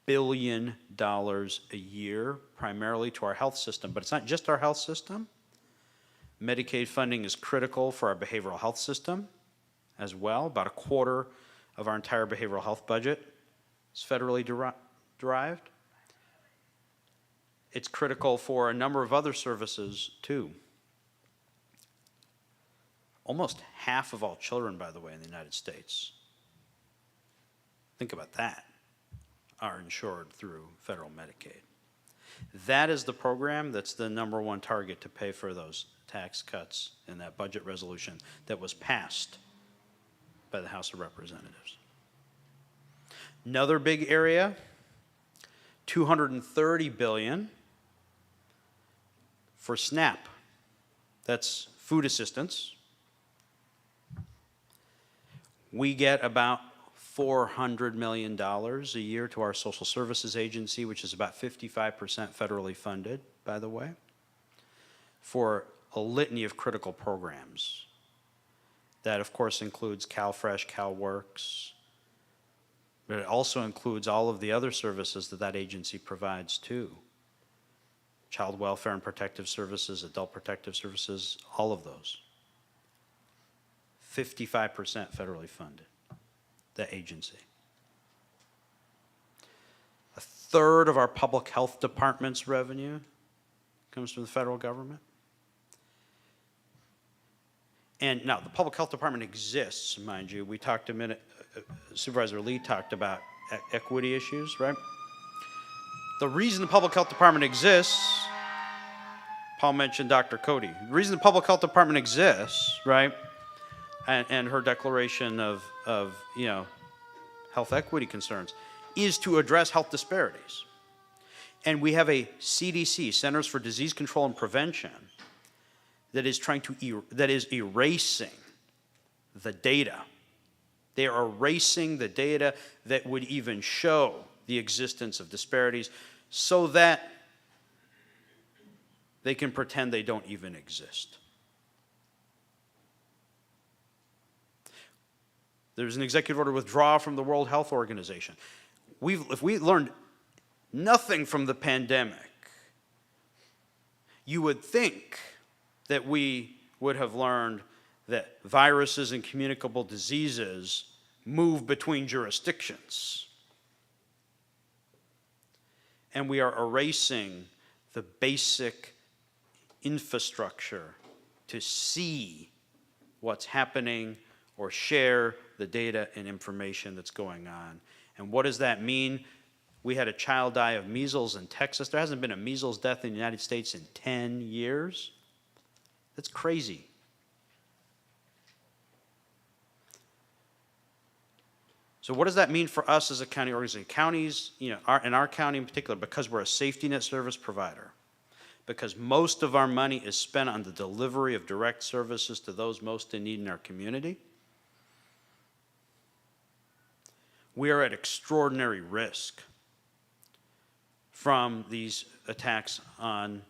billion a year, primarily to our health system. But it's not just our health system. Medicaid funding is critical for our behavioral health system as well. About 1/4 of our entire behavioral health budget is federally derived. It's critical for a number of other services, too. Almost half of all children, by the way, in the United States, think about that, are insured through federal Medicaid. That is the program that's the #1 target to pay for those tax cuts in that budget resolution that was passed by the House of Representatives. Another big area, $230 billion for SNAP. That's food assistance. We get about $400 million a year to our social services agency, which is about 55% federally funded, by the way, for a litany of critical programs. That, of course, includes CalFresh, CalWorks, but it also includes all of the other services that that agency provides, too. Child welfare and protective services, adult protective services, all of those. 55% federally funded, the agency. 1/3 of our public health department's revenue comes from the federal government. And now, the public health department exists, mind you. We talked a minute, Supervisor Lee talked about equity issues, right? The reason the public health department exists, Paul mentioned Dr. Cody. The reason the public health department exists, right, and her declaration of health equity concerns, is to address health disparities. And we have a CDC, Centers for Disease Control and Prevention, that is erasing the data They are erasing the data that would even show the existence of disparities so that they can pretend they don't even exist. There's an executive order to withdraw from the World Health Organization. If we learned nothing from the pandemic, you would think that we would have learned that viruses and communicable diseases move between jurisdictions. And we are erasing the basic infrastructure to see what's happening or share the data and information that's going on. And what does that mean? We had a child die of measles in Texas. There hasn't been a measles death in the United States in 10 years. That's crazy. So what does that mean for us as a county organization? Counties, in our county in particular, because we're a safety net service provider, because most of our money is spent on the delivery of direct services to those most in need in our community, we are at extraordinary risk from these attacks on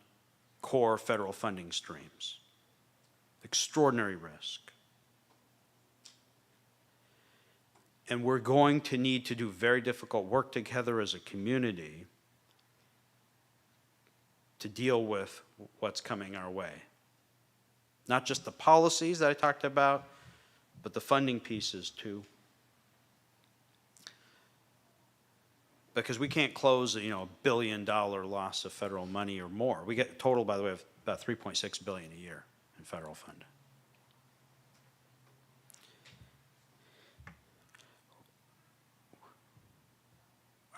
core federal funding streams. Extraordinary risk. And we're going to need to do very difficult work together as a community to deal with what's coming our way. Not just the policies that I talked about, but the funding pieces too. Because we can't close, $1 billion loss of federal money or more. We get a total, by the way, of about $3.6 billion a year in federal funding.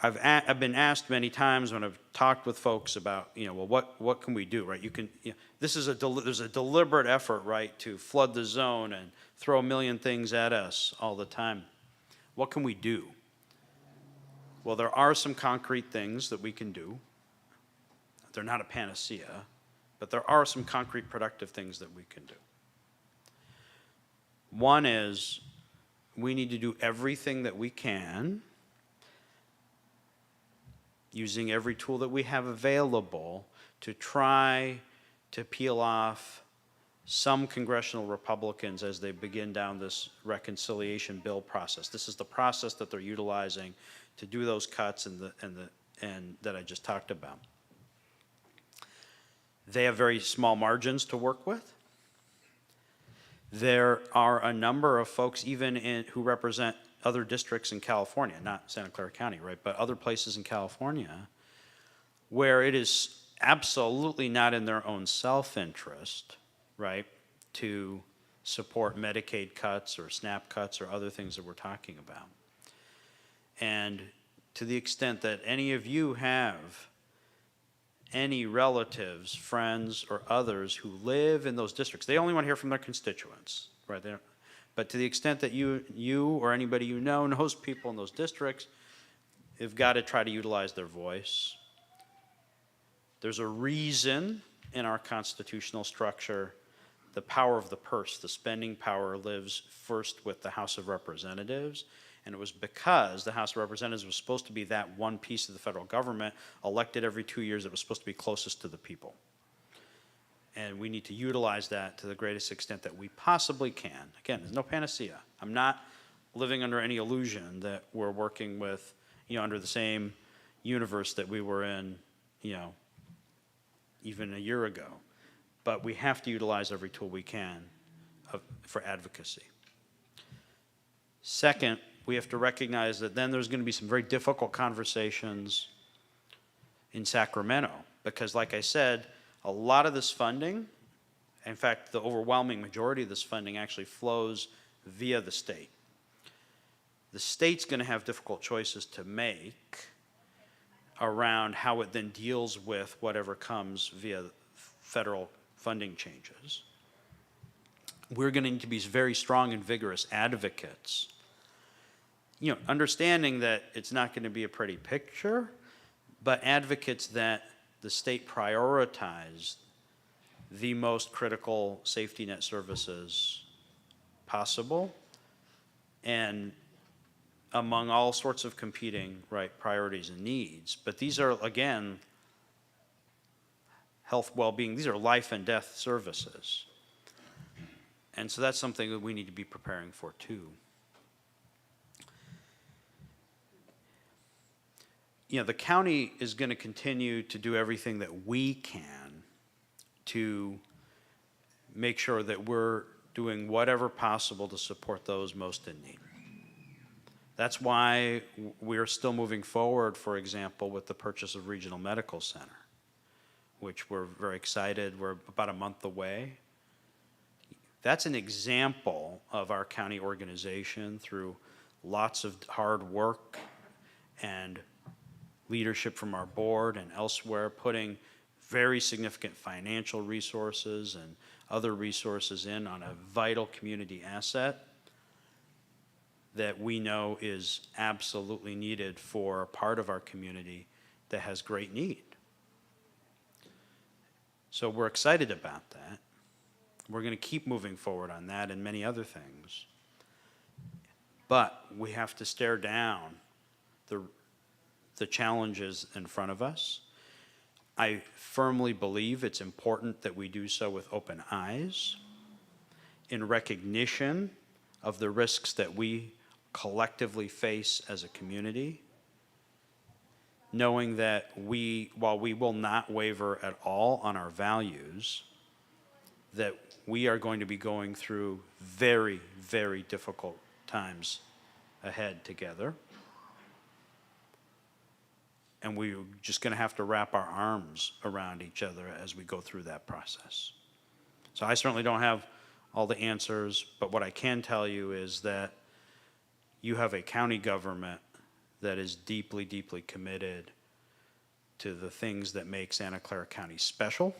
I've been asked many times when I've talked with folks about, what can we do, right? There's a deliberate effort, right, to flood the zone and throw a million things at us all the time. What can we do? Well, there are some concrete things that we can do. They're not a panacea, but there are some concrete productive things that we can do. One is we need to do everything that we can, using every tool that we have available, to try to peel off some congressional Republicans as they begin down this reconciliation bill process. This is the process that they're utilizing to do those cuts and that I just talked about. They have very small margins to work with. There are a number of folks even who represent other districts in California, not Santa Clara County, right, but other places in California, where it is absolutely not in their own self-interest, right, to support Medicaid cuts or SNAP cuts or other things that we're talking about. And to the extent that any of you have any relatives, friends, or others who live in those districts, they only want to hear from their constituents, right? But to the extent that you or anybody you know knows people in those districts, you've got to try to utilize their voice. There's a reason in our constitutional structure the power of the purse, the spending power, lives first with the House of Representatives. And it was because the House of Representatives was supposed to be that one piece of the federal government elected every 2 years that was supposed to be closest to the people. And we need to utilize that to the greatest extent that we possibly can. Again, there's no panacea. I'm not living under any illusion that we're working with, under the same universe that we were in, even a year ago. But we have to utilize every tool we can for advocacy. Second, we have to recognize that then there's going to be some very difficult conversations in Sacramento. Because like I said, a lot of this funding, in fact, the overwhelming majority of this funding actually flows via the state. The state's going to have difficult choices to make around how it then deals with whatever comes via federal funding changes. We're going to need to be very strong and vigorous advocates, understanding that it's not going to be a pretty picture, but advocates that the state prioritize the most critical safety net services possible and among all sorts of competing, right, priorities and needs. But these are, again, health, well-being, these are life and death services. And so that's something that we need to be preparing for too. You know, the county is going to continue to do everything that we can to make sure that we're doing whatever possible to support those most in need. That's why we're still moving forward, for example, with the purchase of Regional Medical Center, which we're very excited. We're about a month away. That's an example of our county organization through lots of hard work and leadership from our board and elsewhere, putting very significant financial resources and other resources in on a vital community asset that we know is absolutely needed for a part of our community that has great need. So we're excited about that. We're going to keep moving forward on that and many other things. But we have to stare down the challenges in front of us. I firmly believe it's important that we do so with open eyes, in recognition of the risks that we collectively face as a community, knowing that while we will not waver at all on our values, that we are going to be going through very, very difficult times ahead together. And we're just going to have to wrap our arms around each other as we go through that process. So I certainly don't have all the answers, but what I can tell you is that you have a county government that is deeply, deeply committed to the things that make Santa Clara County special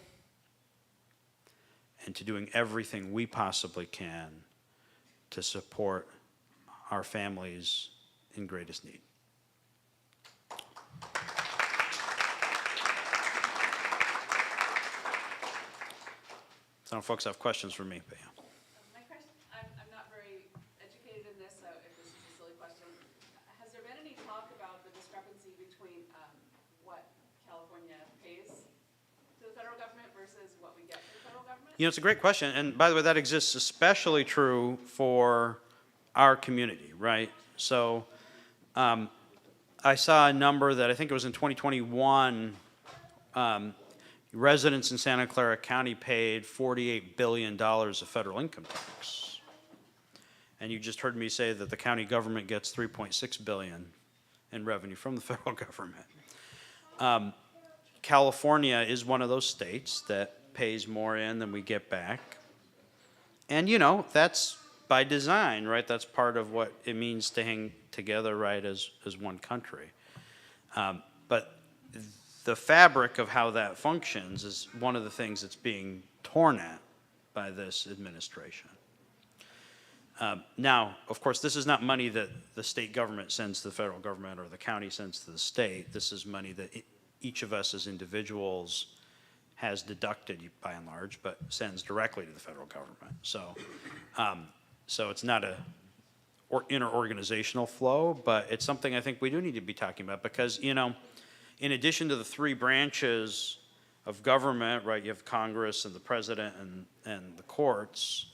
and to doing everything we possibly can to support our families in greatest need. Some folks have questions for me, but yeah. My question, I'm not very educated in this, so if this is a silly question, has there been any talk about the discrepancy between what California pays to the federal government versus what we get from the federal government? You know, it's a great question, and by the way, that exists especially true for our community, right? So I saw a number that I think it was in 2021, residents in Santa Clara County paid $48 billion of federal income tax. And you just heard me say that the county government gets $3.6 billion in revenue from the federal government. California is one of those states that pays more in than we get back. And, you know, that's by design, right? That's part of what it means to hang together, right, as one country. But the fabric of how that functions is one of the things that's being torn at by this administration. Now, of course, this is not money that the state government sends to the federal government or the county sends to the state. This is money that each of us as individuals has deducted by and large, but sends directly to the federal government. So it's not a inter-organizational flow, but it's something I think we do need to be talking about because, you know, in addition to the three branches of government, right, you have Congress and the president and the courts,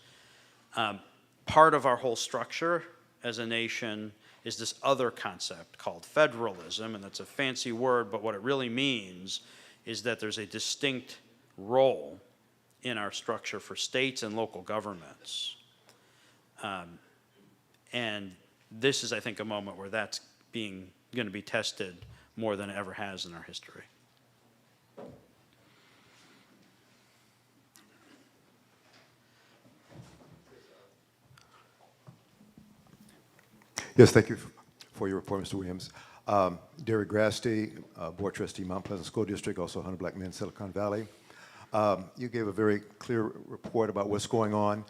part of our whole structure as a nation is this other concept called federalism, and that's a fancy word, but what it really means is that there's a distinct role in our structure for states and local governments. And this is, I think, a moment where that's going to be tested more than it ever has in our history. Yes, thank you for your report, Mr. Williams. Derek Grasty, Board Trustee, Mount Pleasant School District, also 100 Black Men, Silicon Valley. You gave a very clear report about what's going on.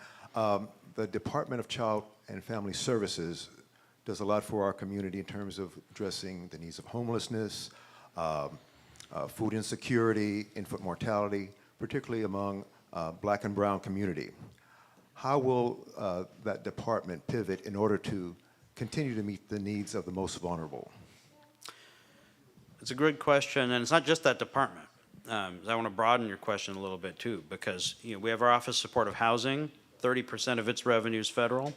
The Department of Child and Family Services does a lot for our community in terms of addressing the needs of homelessness, food insecurity, infant mortality, particularly among Black and brown community. How will that department pivot in order to continue to meet the needs of the most vulnerable? It's a good question, and it's not just that department. I want to broaden your question a little bit too, because we have our Office of Supportive Housing. 30% of its revenue is federal.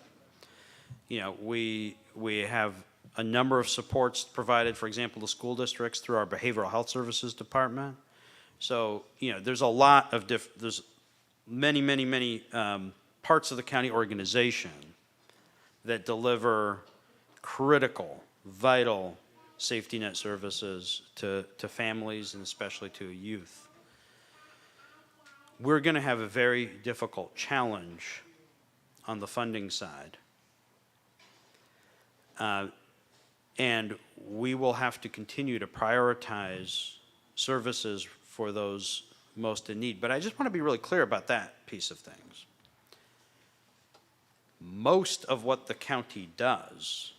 We have a number of supports provided, for example, to school districts through our Behavioral Health Services Department. So there's a lot of there's many parts of the county organization that deliver critical, vital safety net services to families and especially to youth. We're going to have a very difficult challenge on the funding side. And we will have to continue to prioritize services for those most in need. But I just want to be really clear about that piece of things. Most of what the county does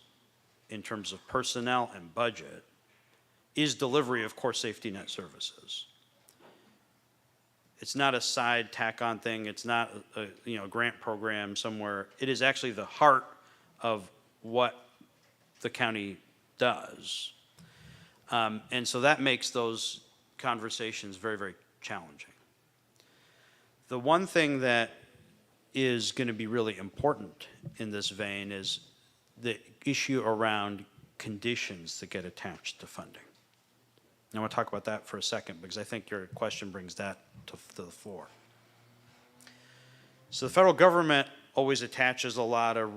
in terms of personnel and budget is delivery of core safety net services. It's not a side tack-on thing. It's not a grant program somewhere. It is actually the heart of what the county does. And so that makes those conversations very, very challenging. The one thing that is going to be really important in this vein is the issue around conditions that get attached to funding. I want to talk about that for a second because I think your question brings that to the floor. So the federal government always attaches a lot of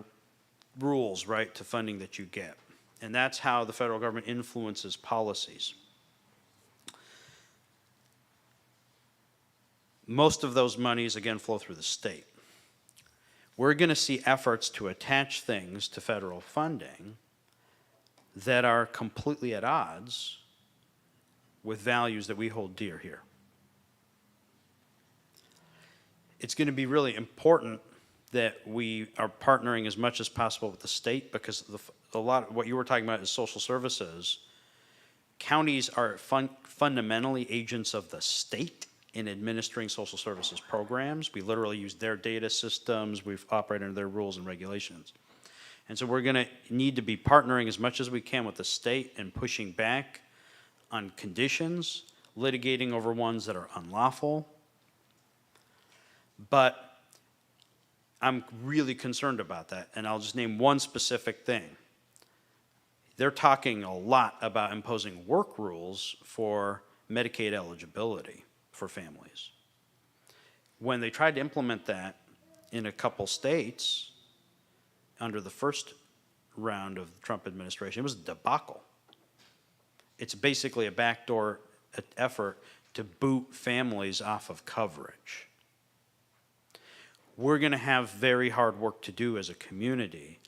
rules, right, to funding that you get. And that's how the federal government influences policies. Most of those monies, again, flow through the state. We're going to see efforts to attach things to federal funding that are completely at odds with values that we hold dear here. It's going to be really important that we are partnering as much as possible with the state because a lot of what you were talking about is social services. Counties are fundamentally agents of the state in administering social services programs. We literally use their data systems. We've operated under their rules and regulations. And so we're going to need to be partnering as much as we can with the state and pushing back on conditions, litigating over ones that are unlawful. But I'm really concerned about that, and I'll just name one specific thing. They're talking a lot about imposing work rules for Medicaid eligibility for families. When they tried to implement that in a couple states under the first round of the Trump administration, it was a debacle. It's basically a backdoor effort to boot families off of coverage. We're going to have very hard work to do as a community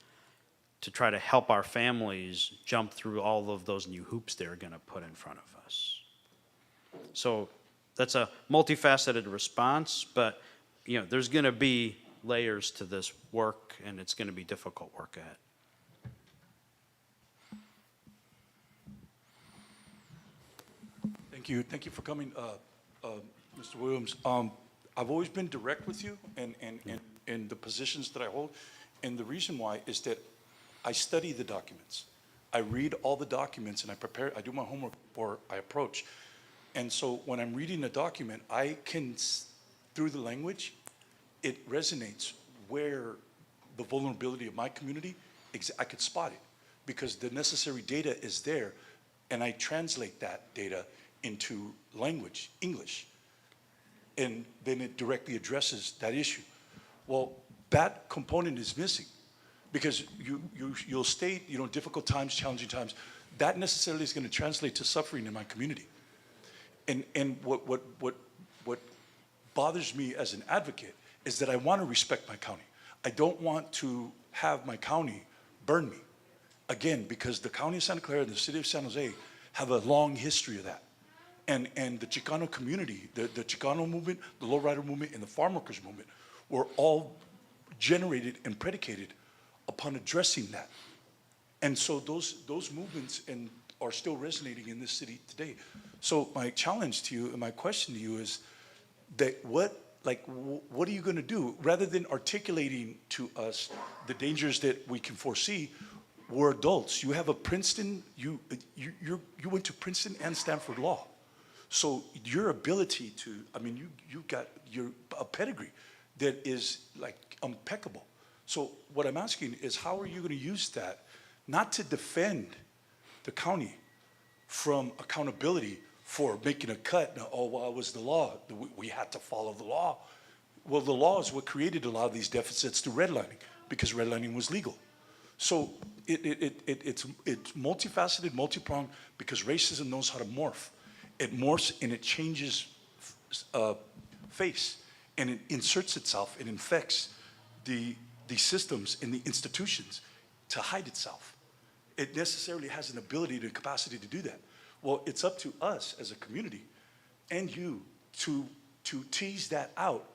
to try to help our families jump through all of those new hoops they're going to put in front of us. So that's a multifaceted response, but there's going to be layers to this work, and it's going to be difficult work ahead. Thank you for coming, Mr. Williams. I've always been direct with you and the positions that I hold. And the reason why is that I study the documents. I read all the documents and I do my homework before I approach. And so when I'm reading a document, I can, through the language, it resonates where the vulnerability of my community, I could spot it because the necessary data is there and I translate that data into language, English. And then it directly addresses that issue. Well, that component is missing because you'll state, difficult times, challenging times. That necessarily is going to translate to suffering in my community. And what bothers me as an advocate is that I want to respect my county. I don't want to have my county burn me. Again, because the county of Santa Clara and the city of San Jose have a long history of that. And the Chicano community, the Chicano movement, the lowrider movement, and the farm workers movement were all generated and predicated upon addressing that. And so those movements are still resonating in this city today. So my challenge to you and my question to you is that what are you going to do? Rather than articulating to us the dangers that we can foresee, we're adults. You have a Princeton, you went to Princeton and Stanford Law. So your ability to, I mean, you got a pedigree that is like impeccable. So what I'm asking is, how are you going to use that, not to defend the county from accountability for making a cut? Now, oh, well, it was the law. We had to follow the law. Well, the law is what created a lot of these deficits through redlining, because redlining was legal. So it's multifaceted, multi-pronged, because racism knows how to morph. It morphs and it changes face, and it inserts itself, it infects the systems and the institutions to hide itself. It necessarily has an ability and capacity to do that. Well, it's up to us as a community and you to tease that out,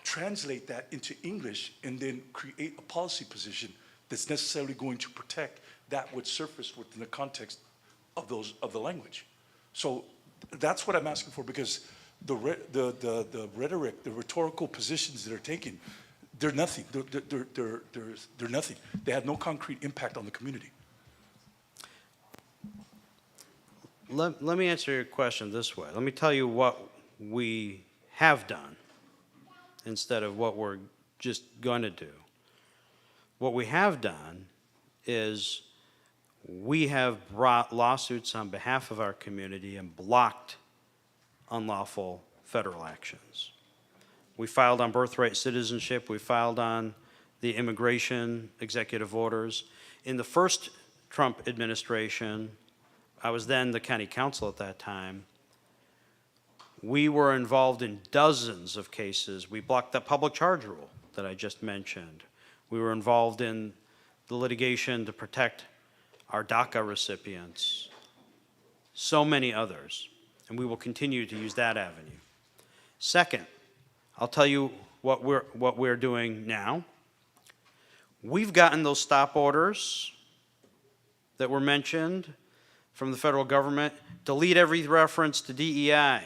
translate that into English, and then create a policy position that's necessarily going to protect that which surfaced within the context of the language. So that's what I'm asking for, because the rhetoric, the rhetorical positions that are taken, they're nothing. They're nothing. They have no concrete impact on the community. Let me answer your question this way. Let me tell you what we have done instead of what we're just going to do. What we have done is we have brought lawsuits on behalf of our community and blocked unlawful federal actions. We filed on birthright citizenship. We filed on the immigration executive orders. In the first Trump administration, I was then the county council at that time, we were involved in dozens of cases. We blocked that public charge rule that I just mentioned. We were involved in the litigation to protect our DACA recipients, so many others, and we will continue to use that avenue. Second, I'll tell you what we're doing now. We've gotten those stop orders that were mentioned from the federal government. Delete every reference to DEI.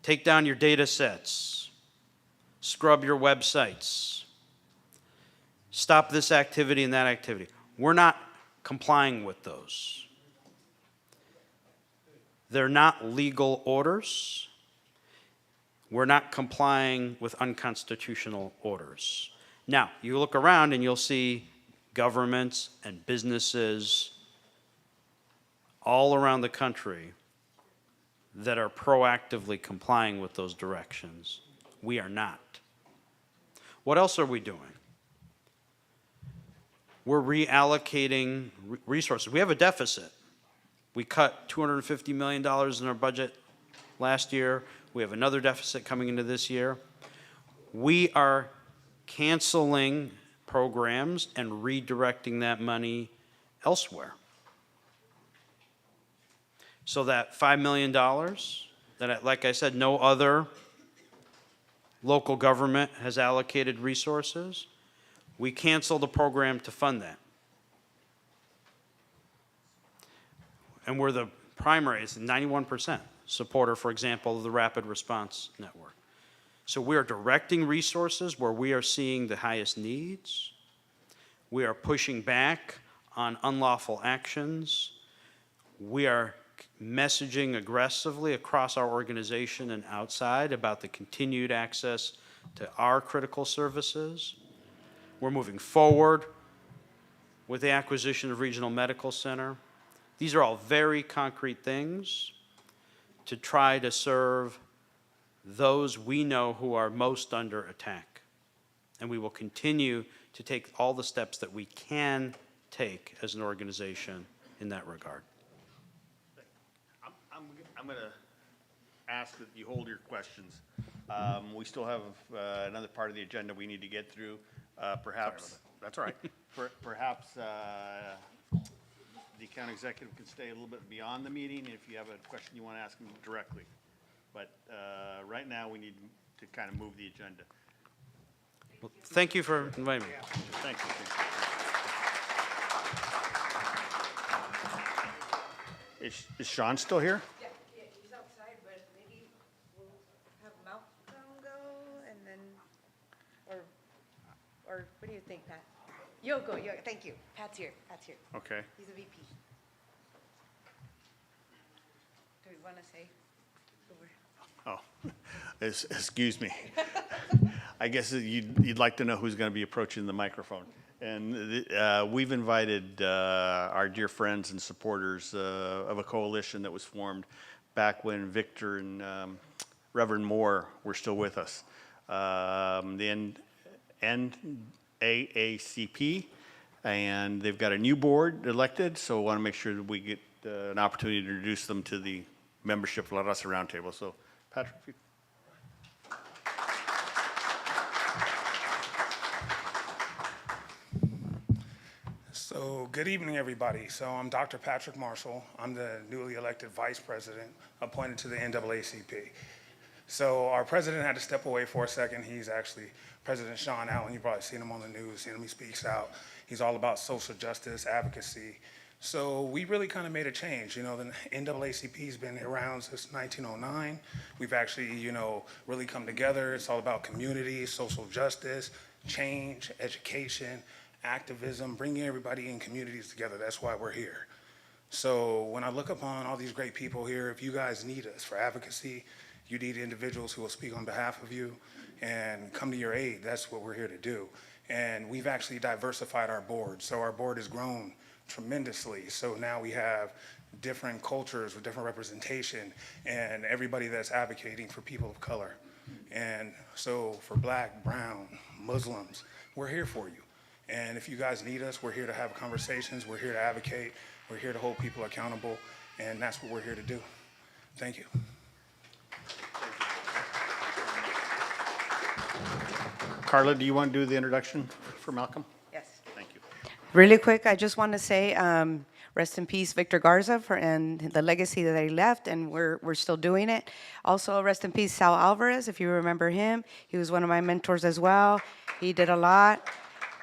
Take down your data sets. Scrub your websites. Stop this activity and that activity. We're not complying with those. They're not legal orders. We're not complying with unconstitutional orders. Now, you look around and you'll see governments and businesses all around the country that are proactively complying with those directions. We are not. What else are we doing? We're reallocating resources. We have a deficit. We cut $250 million in our budget last year. We have another deficit coming into this year. We are canceling programs and redirecting that money elsewhere. So that $5 million that, like I said, no other local government has allocated resources, we canceled a program to fund that. And we're the primary, it's 91% supporter, for example, of the Rapid Response Network. So we are directing resources where we are seeing the highest needs. We are pushing back on unlawful actions. We are messaging aggressively across our organization and outside about the continued access to our critical services. We're moving forward with the acquisition of Regional Medical Center. These are all very concrete things to try to serve those we know who are most under attack. And we will continue to take all the steps that we can take as an organization in that regard. I'm going to ask that you hold your questions. We still have another part of the agenda we need to get through. Perhaps, that's all right. Perhaps the county executive can stay a little bit beyond the meeting if you have a question you want to ask him directly. But right now, we need to kind of move the agenda. Well, thank you for inviting me. Thank you. Is Sean still here? Yeah, he's outside, but maybe we'll have Malcolm go and then, or what do you think, Pat? You'll go, thank you. Pat. Pat's here, Pat's here. Okay. He's a VP. Do we want to say who we're? Oh, excuse me. I guess you'd like to know who's going to be approaching the microphone. And we've invited our dear friends and supporters of a coalition that was formed back when Victor and Reverend Moore were still with us. The NAACP, and they've got a new board elected, so I want to make sure that we get an opportunity to introduce them to the membership of La Raza Roundtable. So, Patrick, if you So, good evening, everybody. So, I'm Dr. Patrick Marshall. I'm the newly elected vice president appointed to the NAACP. So, our president had to step away for a second. He's actually President Sean Allen. You've probably seen him on the news, seen him, he speaks out. He's all about social justice, advocacy. So, we really kind of made a change. You know, the NAACP has been around since 1909. We've actually, really come together. It's all about community, social justice, change, education, activism, bringing everybody in communities together. That's why we're here. So when I look upon all these great people here, if you guys need us for advocacy, you need individuals who will speak on behalf of you and come to your aid. That's what we're here to do. And we've actually diversified our board. So our board has grown tremendously. So now we have different cultures with different representation and everybody that's advocating for people of color. And so for Black, brown, Muslims, we're here for you. And if you guys need us, we're here to have conversations, we're here to advocate, we're here to hold people accountable, and that's what we're here to do. Thank you. Carla, do you want to do the introduction for Malcolm? Yes. Thank you. Really quick, I just want to say, rest in peace, Victor Garza, and the legacy that he left, and we're still doing it. Also, rest in peace, Sal Alvarez, if you remember him. He was one of my mentors as well. He did a lot.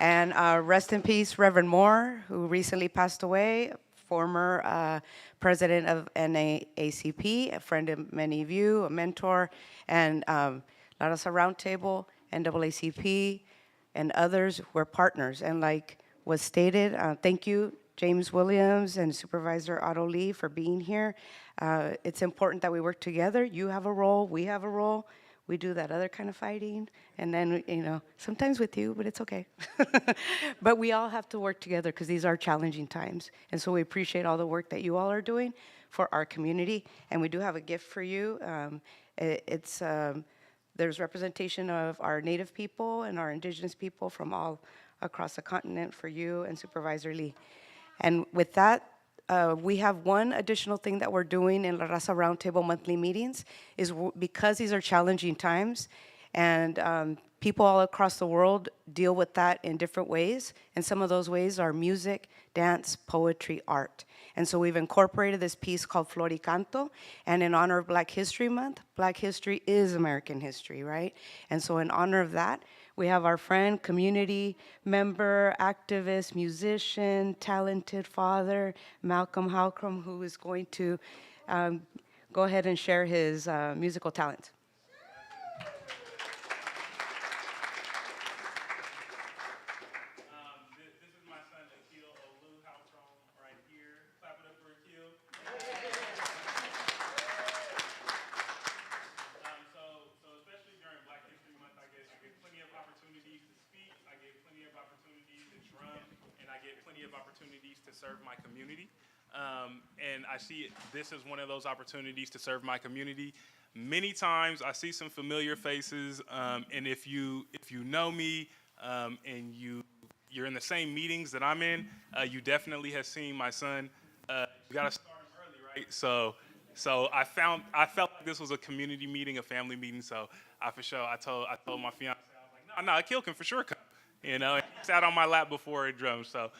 And rest in peace, Reverend Moore, who recently passed away, former president of NAACP, a friend of many of you, a mentor, and La Raza Roundtable, NAACP, and others were partners. And like was stated, thank you, James Williams and Supervisor Otto Lee, for being here. It's important that we work together. You have a role, we have a role. We do that other kind of fighting, and then, sometimes with you, but it's okay. But we all have to work together because these are challenging times. And so we appreciate all the work that you all are doing for our community. And we do have a gift for you. There's representation of our Native people and our Indigenous people from all across the continent for you and Supervisor Lee. And with that, we have one additional thing that we're doing in La Raza Roundtable monthly meetings is because these are challenging times and people all across the world deal with that in different ways. And some of those ways are music, dance, poetry, art. And so we've incorporated this piece called Floricanto. And in honor of Black History Month, Black history is American history, right? And so in honor of that, we have our friend, community member, activist, musician, talented father, Malcolm Halcrom, who is going to go ahead and share his musical talent. This is my son, Akil Olu Halcrom, right here. Clap it up for Akil. So especially during Black History Month, I get plenty of opportunities to speak, I get plenty of opportunities to drum, and I get plenty of opportunities to serve my community. And I see this as one of those opportunities to serve my community. Many times I see some familiar faces, and if you know me and you're in the same meetings that I'm in, you definitely have seen my son. You gotta start him early, right? So I felt like this was a community meeting, a family meeting. So I told my fiance, I was like, no, Akil can for sure come. And he sat on my lap before it drummed. So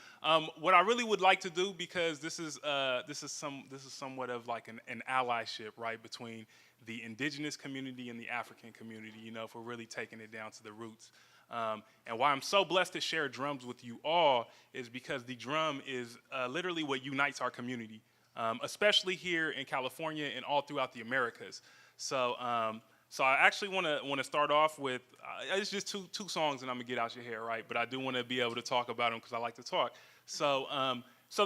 what I really would like to do, because this is somewhat of like an allyship, right, between the indigenous community and the African community, if we're really taking it down to the roots. And why I'm so blessed to share drums with you all is because the drum is literally what unites our community, especially here in California and all throughout the Americas. So I actually want to start off with, it's just two songs and I'm going to get out your hair, right? But I do want to be able to talk about them because I like to talk. So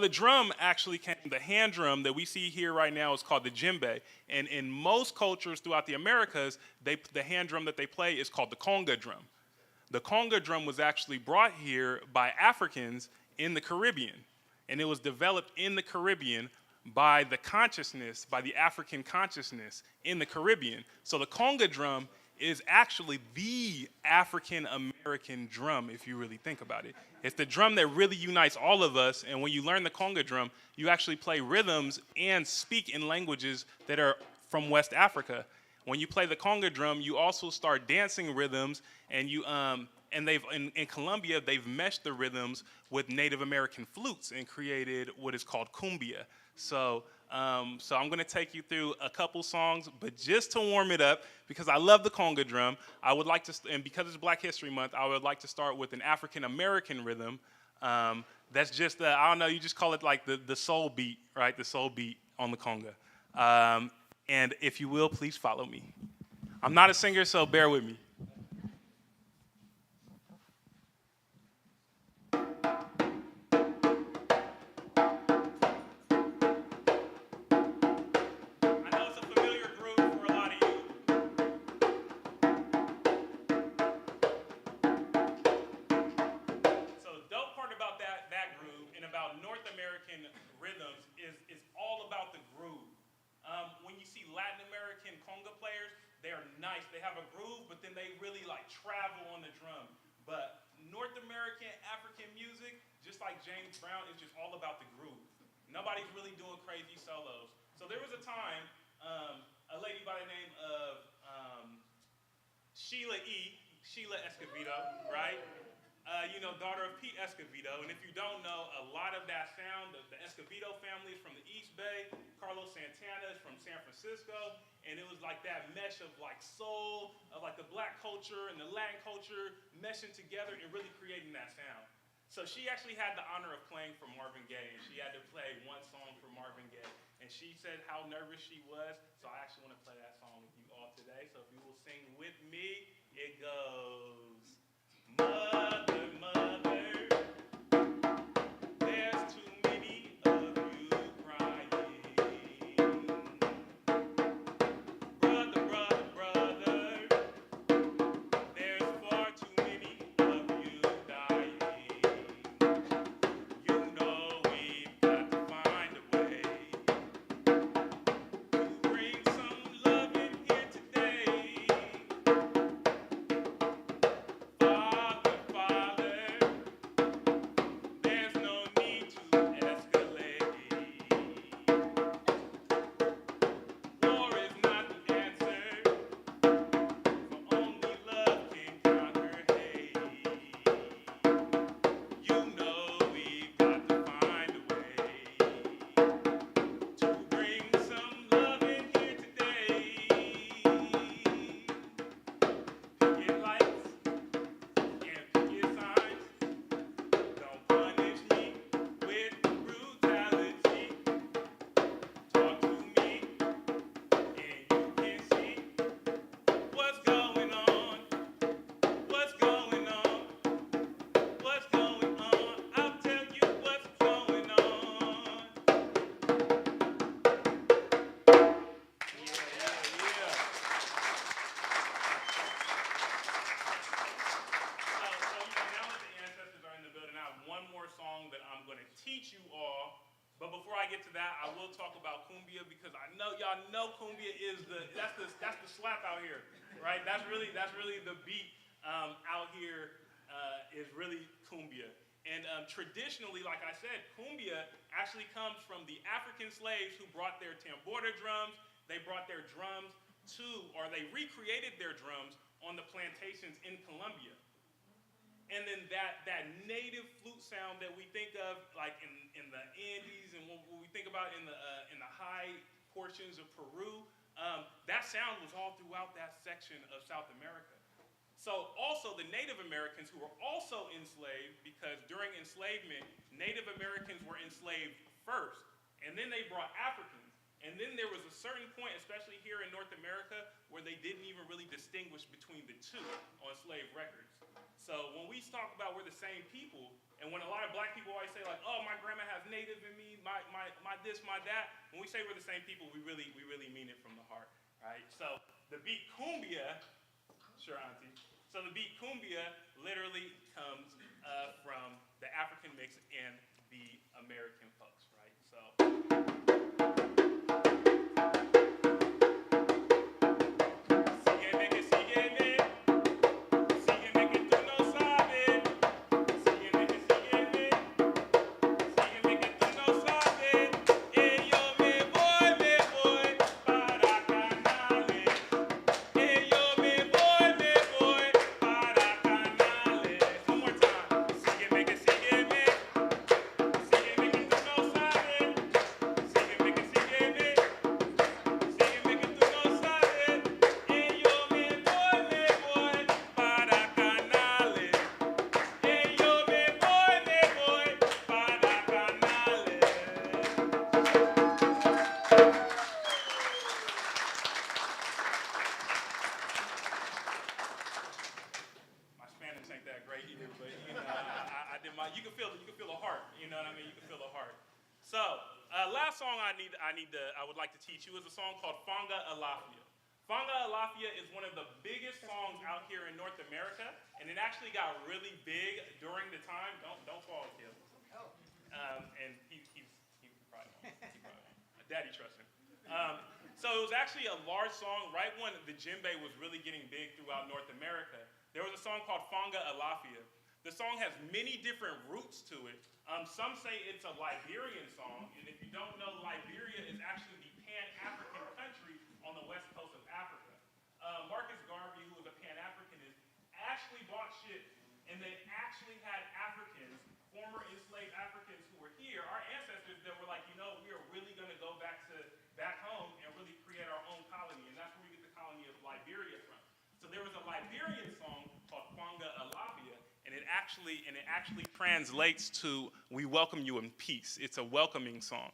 the drum actually came, the hand drum that we see here right now is called the djembe. And in most cultures throughout the Americas, the hand drum that they play is called the conga drum. The conga drum was actually brought here by Africans in the Caribbean. And it was developed in the Caribbean by the consciousness, by the African consciousness in the Caribbean. So the conga drum is actually the African American drum, if you really think about it. It's the drum that really unites all of us, and when you learn the conga drum, you actually play rhythms and speak in languages that are from West Africa. When you play the conga drum, you also start dancing rhythms, and in Colombia, they've meshed the rhythms with Native American flutes and created what is called cumbia. So I'm going to take you through a couple songs, but just to warm it up, because I love the conga drum, I would like to, and because it's Black History Month, I would like to start with an African American rhythm. That's just, I don't know, you just call it like the soul beat, right? The soul beat on the conga. And if you will, please follow me. I'm not a singer, so bear with me. North American rhythms is all about the groove. When you see Latin American conga players, they are nice. They have a groove, but then they really like travel on the drum. But North American African music, just like James Brown, is just all about the groove. Nobody's really doing crazy solos. So there was a time, a lady by the name of Sheila Escovedo, right? Daughter of Pete Escovedo. And if you don't know, a lot of that sound, the Escovedo family is from the East Bay. Carlos Santana is from San Francisco. And it was like that mesh of like soul, of like the Black culture and the Latin culture meshing together and really creating that sound. So she actually had the honor of playing for Marvin Gaye. And she had to play one song for Marvin Gaye. And she said how nervous she was. So I actually want to play that song with you all today. So if you will sing with me, it goes. Mother, mother, there's too many of you crying. Brother, brother, brother, there's far too many of you dying. You know we've got to find a way to bring some love in here today. Teach you all, but before I get to that, I will talk about cumbia because I know y'all know cumbia is that's the slap out here, right? That's really the beat out here is really cumbia. And traditionally, like I said, cumbia actually comes from the African slaves who brought their tambora drums. They brought their drums or they recreated their drums on the plantations in Colombia. And then that native flute sound that we think of, like in the Andes, and what we think about in the high portions of Peru, that sound was all throughout that section of South America. So also the Native Americans who were also enslaved, because during enslavement, Native Americans were enslaved first, and then they brought Africans. And then there was a certain point, especially here in North America, where they didn't even really distinguish between the two on slave records. So when we talk about we're the same people, And when a lot of black people always say like, oh, my grandma has native in me, my this, my that, when we say we're the same people, we really mean it from the heart, right? So the beat cumbia, sure, auntie. So the beat cumbia literally comes from the African mix and the American folks, right? So. Sígueme que sígueme, sígueme que tú no sabes, sígueme que sígueme, sígueme que tú no sabes, yo me voy para Canales, yo me voy para Canales. One more time. Sígueme que sígueme, sígueme que tú no sabes, sígueme que sígueme, sígueme que tú no sabes, yo me voy para Canales, yo me voy para Canales. My Spanish ain't that great either, but you know, I did my. You can feel the heart. You know what I mean? You can feel the heart. So, last song I would like to teach you is a song called Fanga Alafia. Fanga Alafia is one of the biggest songs out here in North America, and it actually got really big during the time. Don't fall, kid. And he's probably won't. He probably won't. Daddy trusts him. So it was actually a large song right when the djembe was really getting big throughout North America. There was a song called Fanga Alafia. The song has many different roots to it. Some say it's a Liberian song, and if you don't know, Liberia is actually the Pan-African country on the west coast of Africa. Marcus Garvey, who was a Pan-Africanist, actually bought ships, and they actually had Africans, former enslaved Africans who were here, our ancestors that were like, you know, we are really going to go back home and really create our own colony, and that's where we get the colony of Liberia from. So there was a Liberian song called Fanga Alafia, and it actually translates to "We welcome you in peace." It's a welcoming song.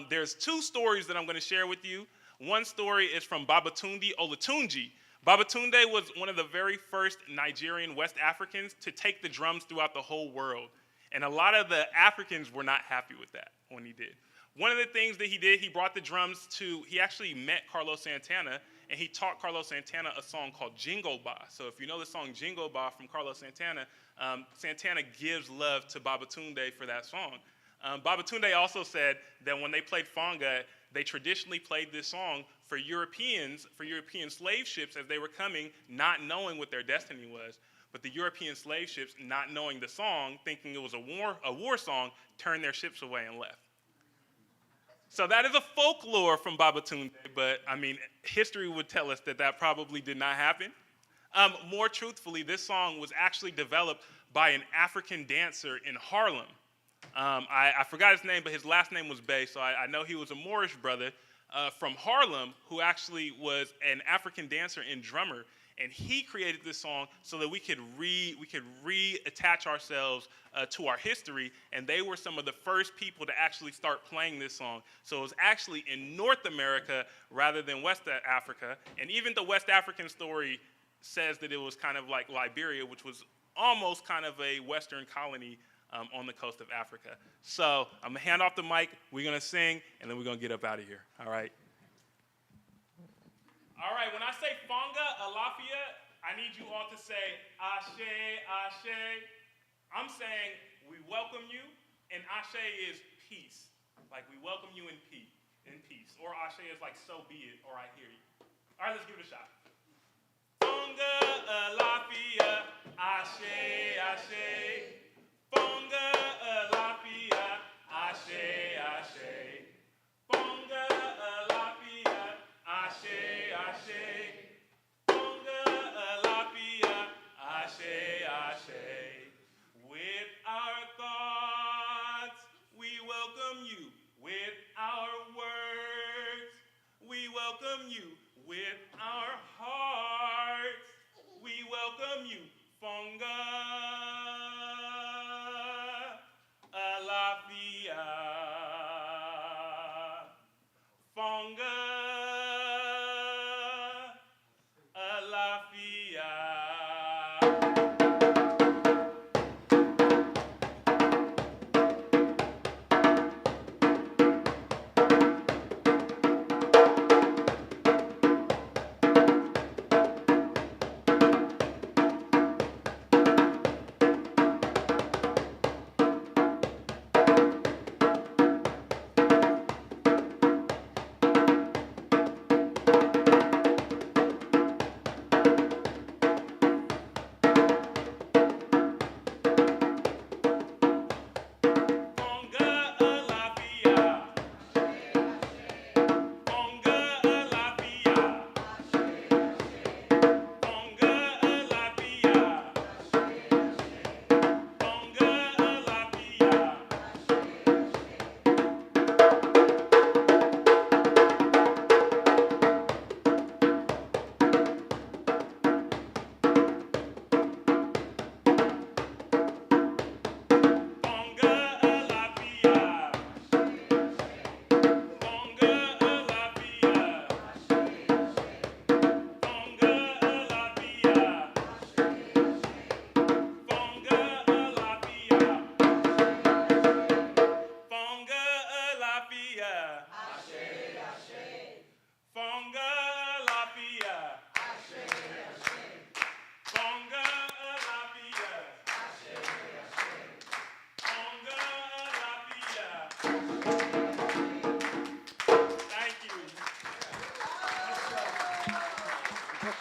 There's two stories that I'm going to share with you. One story is from Babatunde Olatunji. Babatunde was one of the very first Nigerian West Africans to take the drums throughout the whole world, and a lot of the Africans were not happy with that when he did. One of the things that he did, he brought the drums he actually met Carlos Santana, and he taught Carlos Santana a song called Jingle Ba. So if you know the song Jingle Ba from Carlos Santana, Santana gives love to Babatunde for that song. Babatunde also said that when they played Fanga, they traditionally played this song for European slave ships as they were coming, not knowing what their destiny was. But the European slave ships, not knowing the song, thinking it was a war song, turned their ships away and left. So that is a folklore from Babatunde, but I mean, history would tell us that probably did not happen. More truthfully, this song was actually developed by an African dancer in Harlem. I forgot his name, but his last name was Bey, so I know he was a Moorish brother from Harlem who actually was an African dancer and drummer. And he created this song so that we could reattach ourselves to our history, and they were some of the first people to actually start playing this song. So it was actually in North America rather than West Africa, and even the West African story says that it was kind of like Liberia, which was almost kind of a Western colony on the coast of Africa. So I'm gonna hand off the mic, we're gonna sing, and then we're gonna get up out of here, all right? All right, when I say Fanga Alafia, I need you all to say Ashe, Ashe. I'm saying we welcome you, and Ashe is peace. Like we welcome you in peace. Or Ashe is like so be it, or I hear you. All right, let's give it a shot. Fanga Alafia, Ashe, Ashe. Fanga Alafia, Ashe, Ashe. Fanga Alafia, Ashe, Ashe. Fanga Alafia, Ashe, Ashe. With our thoughts, we welcome you. With our words, we welcome you. With our hearts, we welcome you. Fanga Alafia. Fanga Alafia.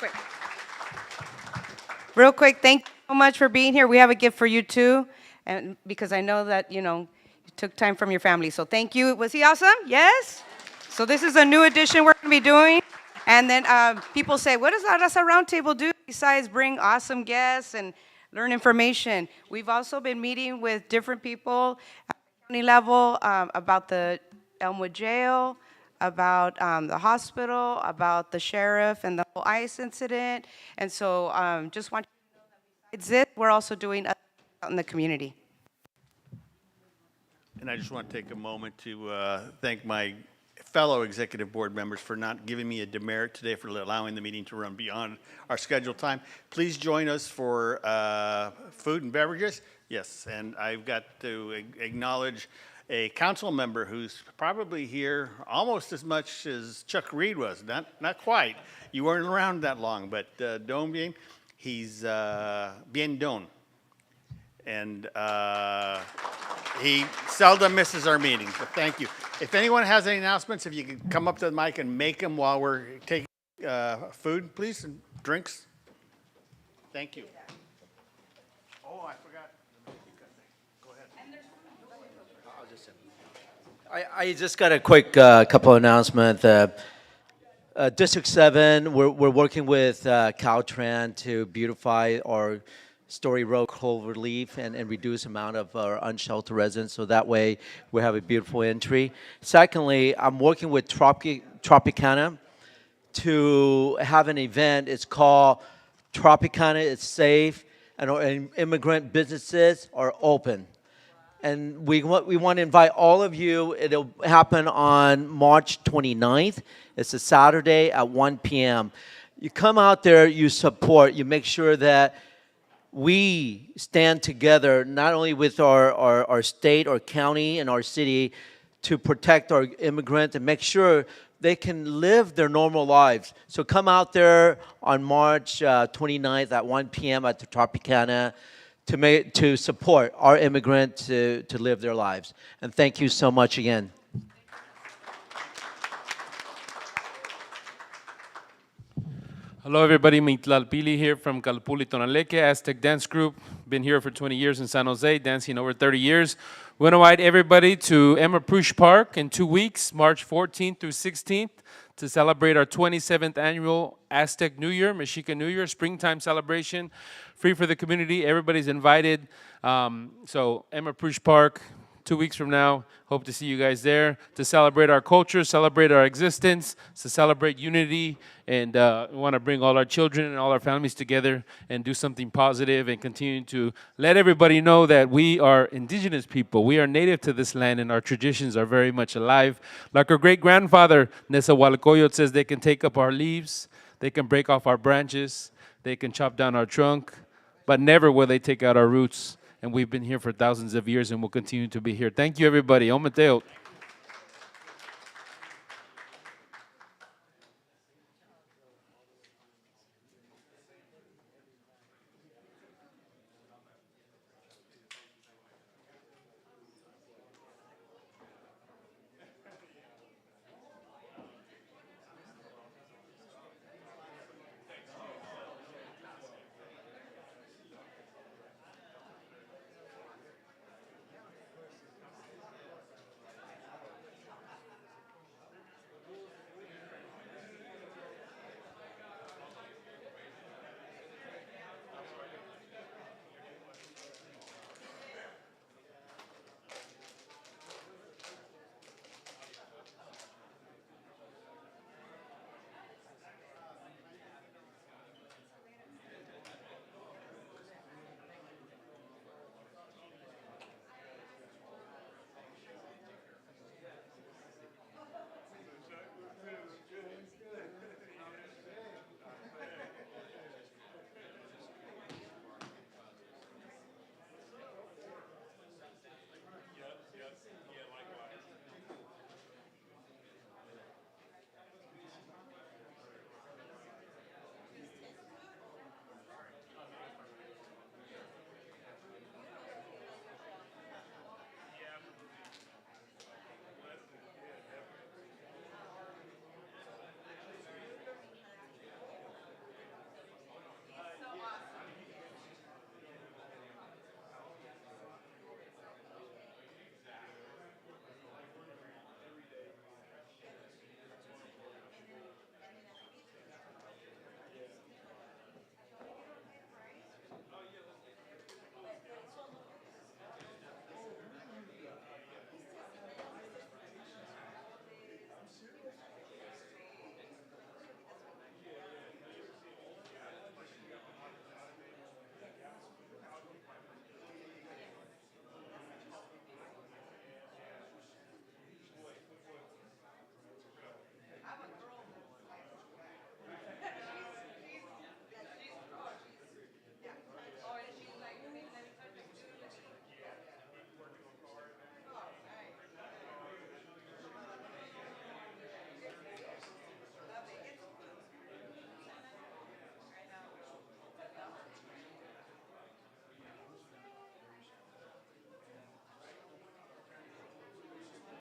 quick. Real quick, thank you so much for being here. We have a gift for you too, and because I know that, you took time from your family. So thank you. Was he awesome? Yes? So this is a new edition we're going to be doing. And then people say, what does Raza Roundtable do besides bring awesome guests and learn information? We've also been meeting with different people at the county level about the Elmwood Jail, about the hospital, about the sheriff and the whole ICE incident. And so just want you to know that besides this, we're also doing other things out in the community. And I just want to take a moment to thank my fellow executive board members for not giving me a demerit today for allowing the meeting to run beyond our scheduled time. Please join us for food and beverages. Yes, and I've got to acknowledge a council member who's probably here almost as much as Chuck Reed was. Not quite. You weren't around that long, but Don Bien, he's bien don. And he seldom misses our meetings, but thank you. If anyone has any announcements, if you could come up to the mic and make them while we're taking food, please, and drinks. Thank you. Oh, I forgot. Go ahead. I just got a quick couple announcements. District 7, we're working with Caltrans to beautify our Story Road clover leaf and reduce amount of our unsheltered residents, so that way we have a beautiful entry. Secondly, I'm working with Tropicana to have an event. It's called Tropicana It's Safe, and immigrant businesses are open. And we want to invite all of you. It'll happen on March 29th. It's a Saturday at 1 p.m. You come out there, you support, you make sure that we stand together, not only with our state, our county, and our city, to protect our immigrants and make sure they can live their normal lives. So come out there on March 29th at 1 p.m. at the Tropicana to support our immigrants to live their lives. And thank you so much again. Hello, everybody. Mitlalpili here from Kalpuli Tonaleque, Aztec Dance Group. Been here for 20 years in San Jose, dancing over 30 years. We want to invite everybody to Emma Prush Park in 2 weeks, March 14th through 16th, to celebrate our 27th annual Aztec New Year, Mexica New Year, springtime celebration, free for the community. Everybody's invited. So Emma Prush Park, 2 weeks from now. Hope to see you guys there to celebrate our culture, celebrate our existence, to celebrate unity, and we want to bring all our children and all our families together and do something positive and continue to let everybody know that we are indigenous people. We are native to this land, and our traditions are very much alive. Like our great-grandfather, Nezahualcóyotl, says they can take up our leaves, they can break off our branches, they can chop down our trunk, but never will they take out our roots. And we've been here for thousands of years and will continue to be here. Thank you, everybody. Ometeo.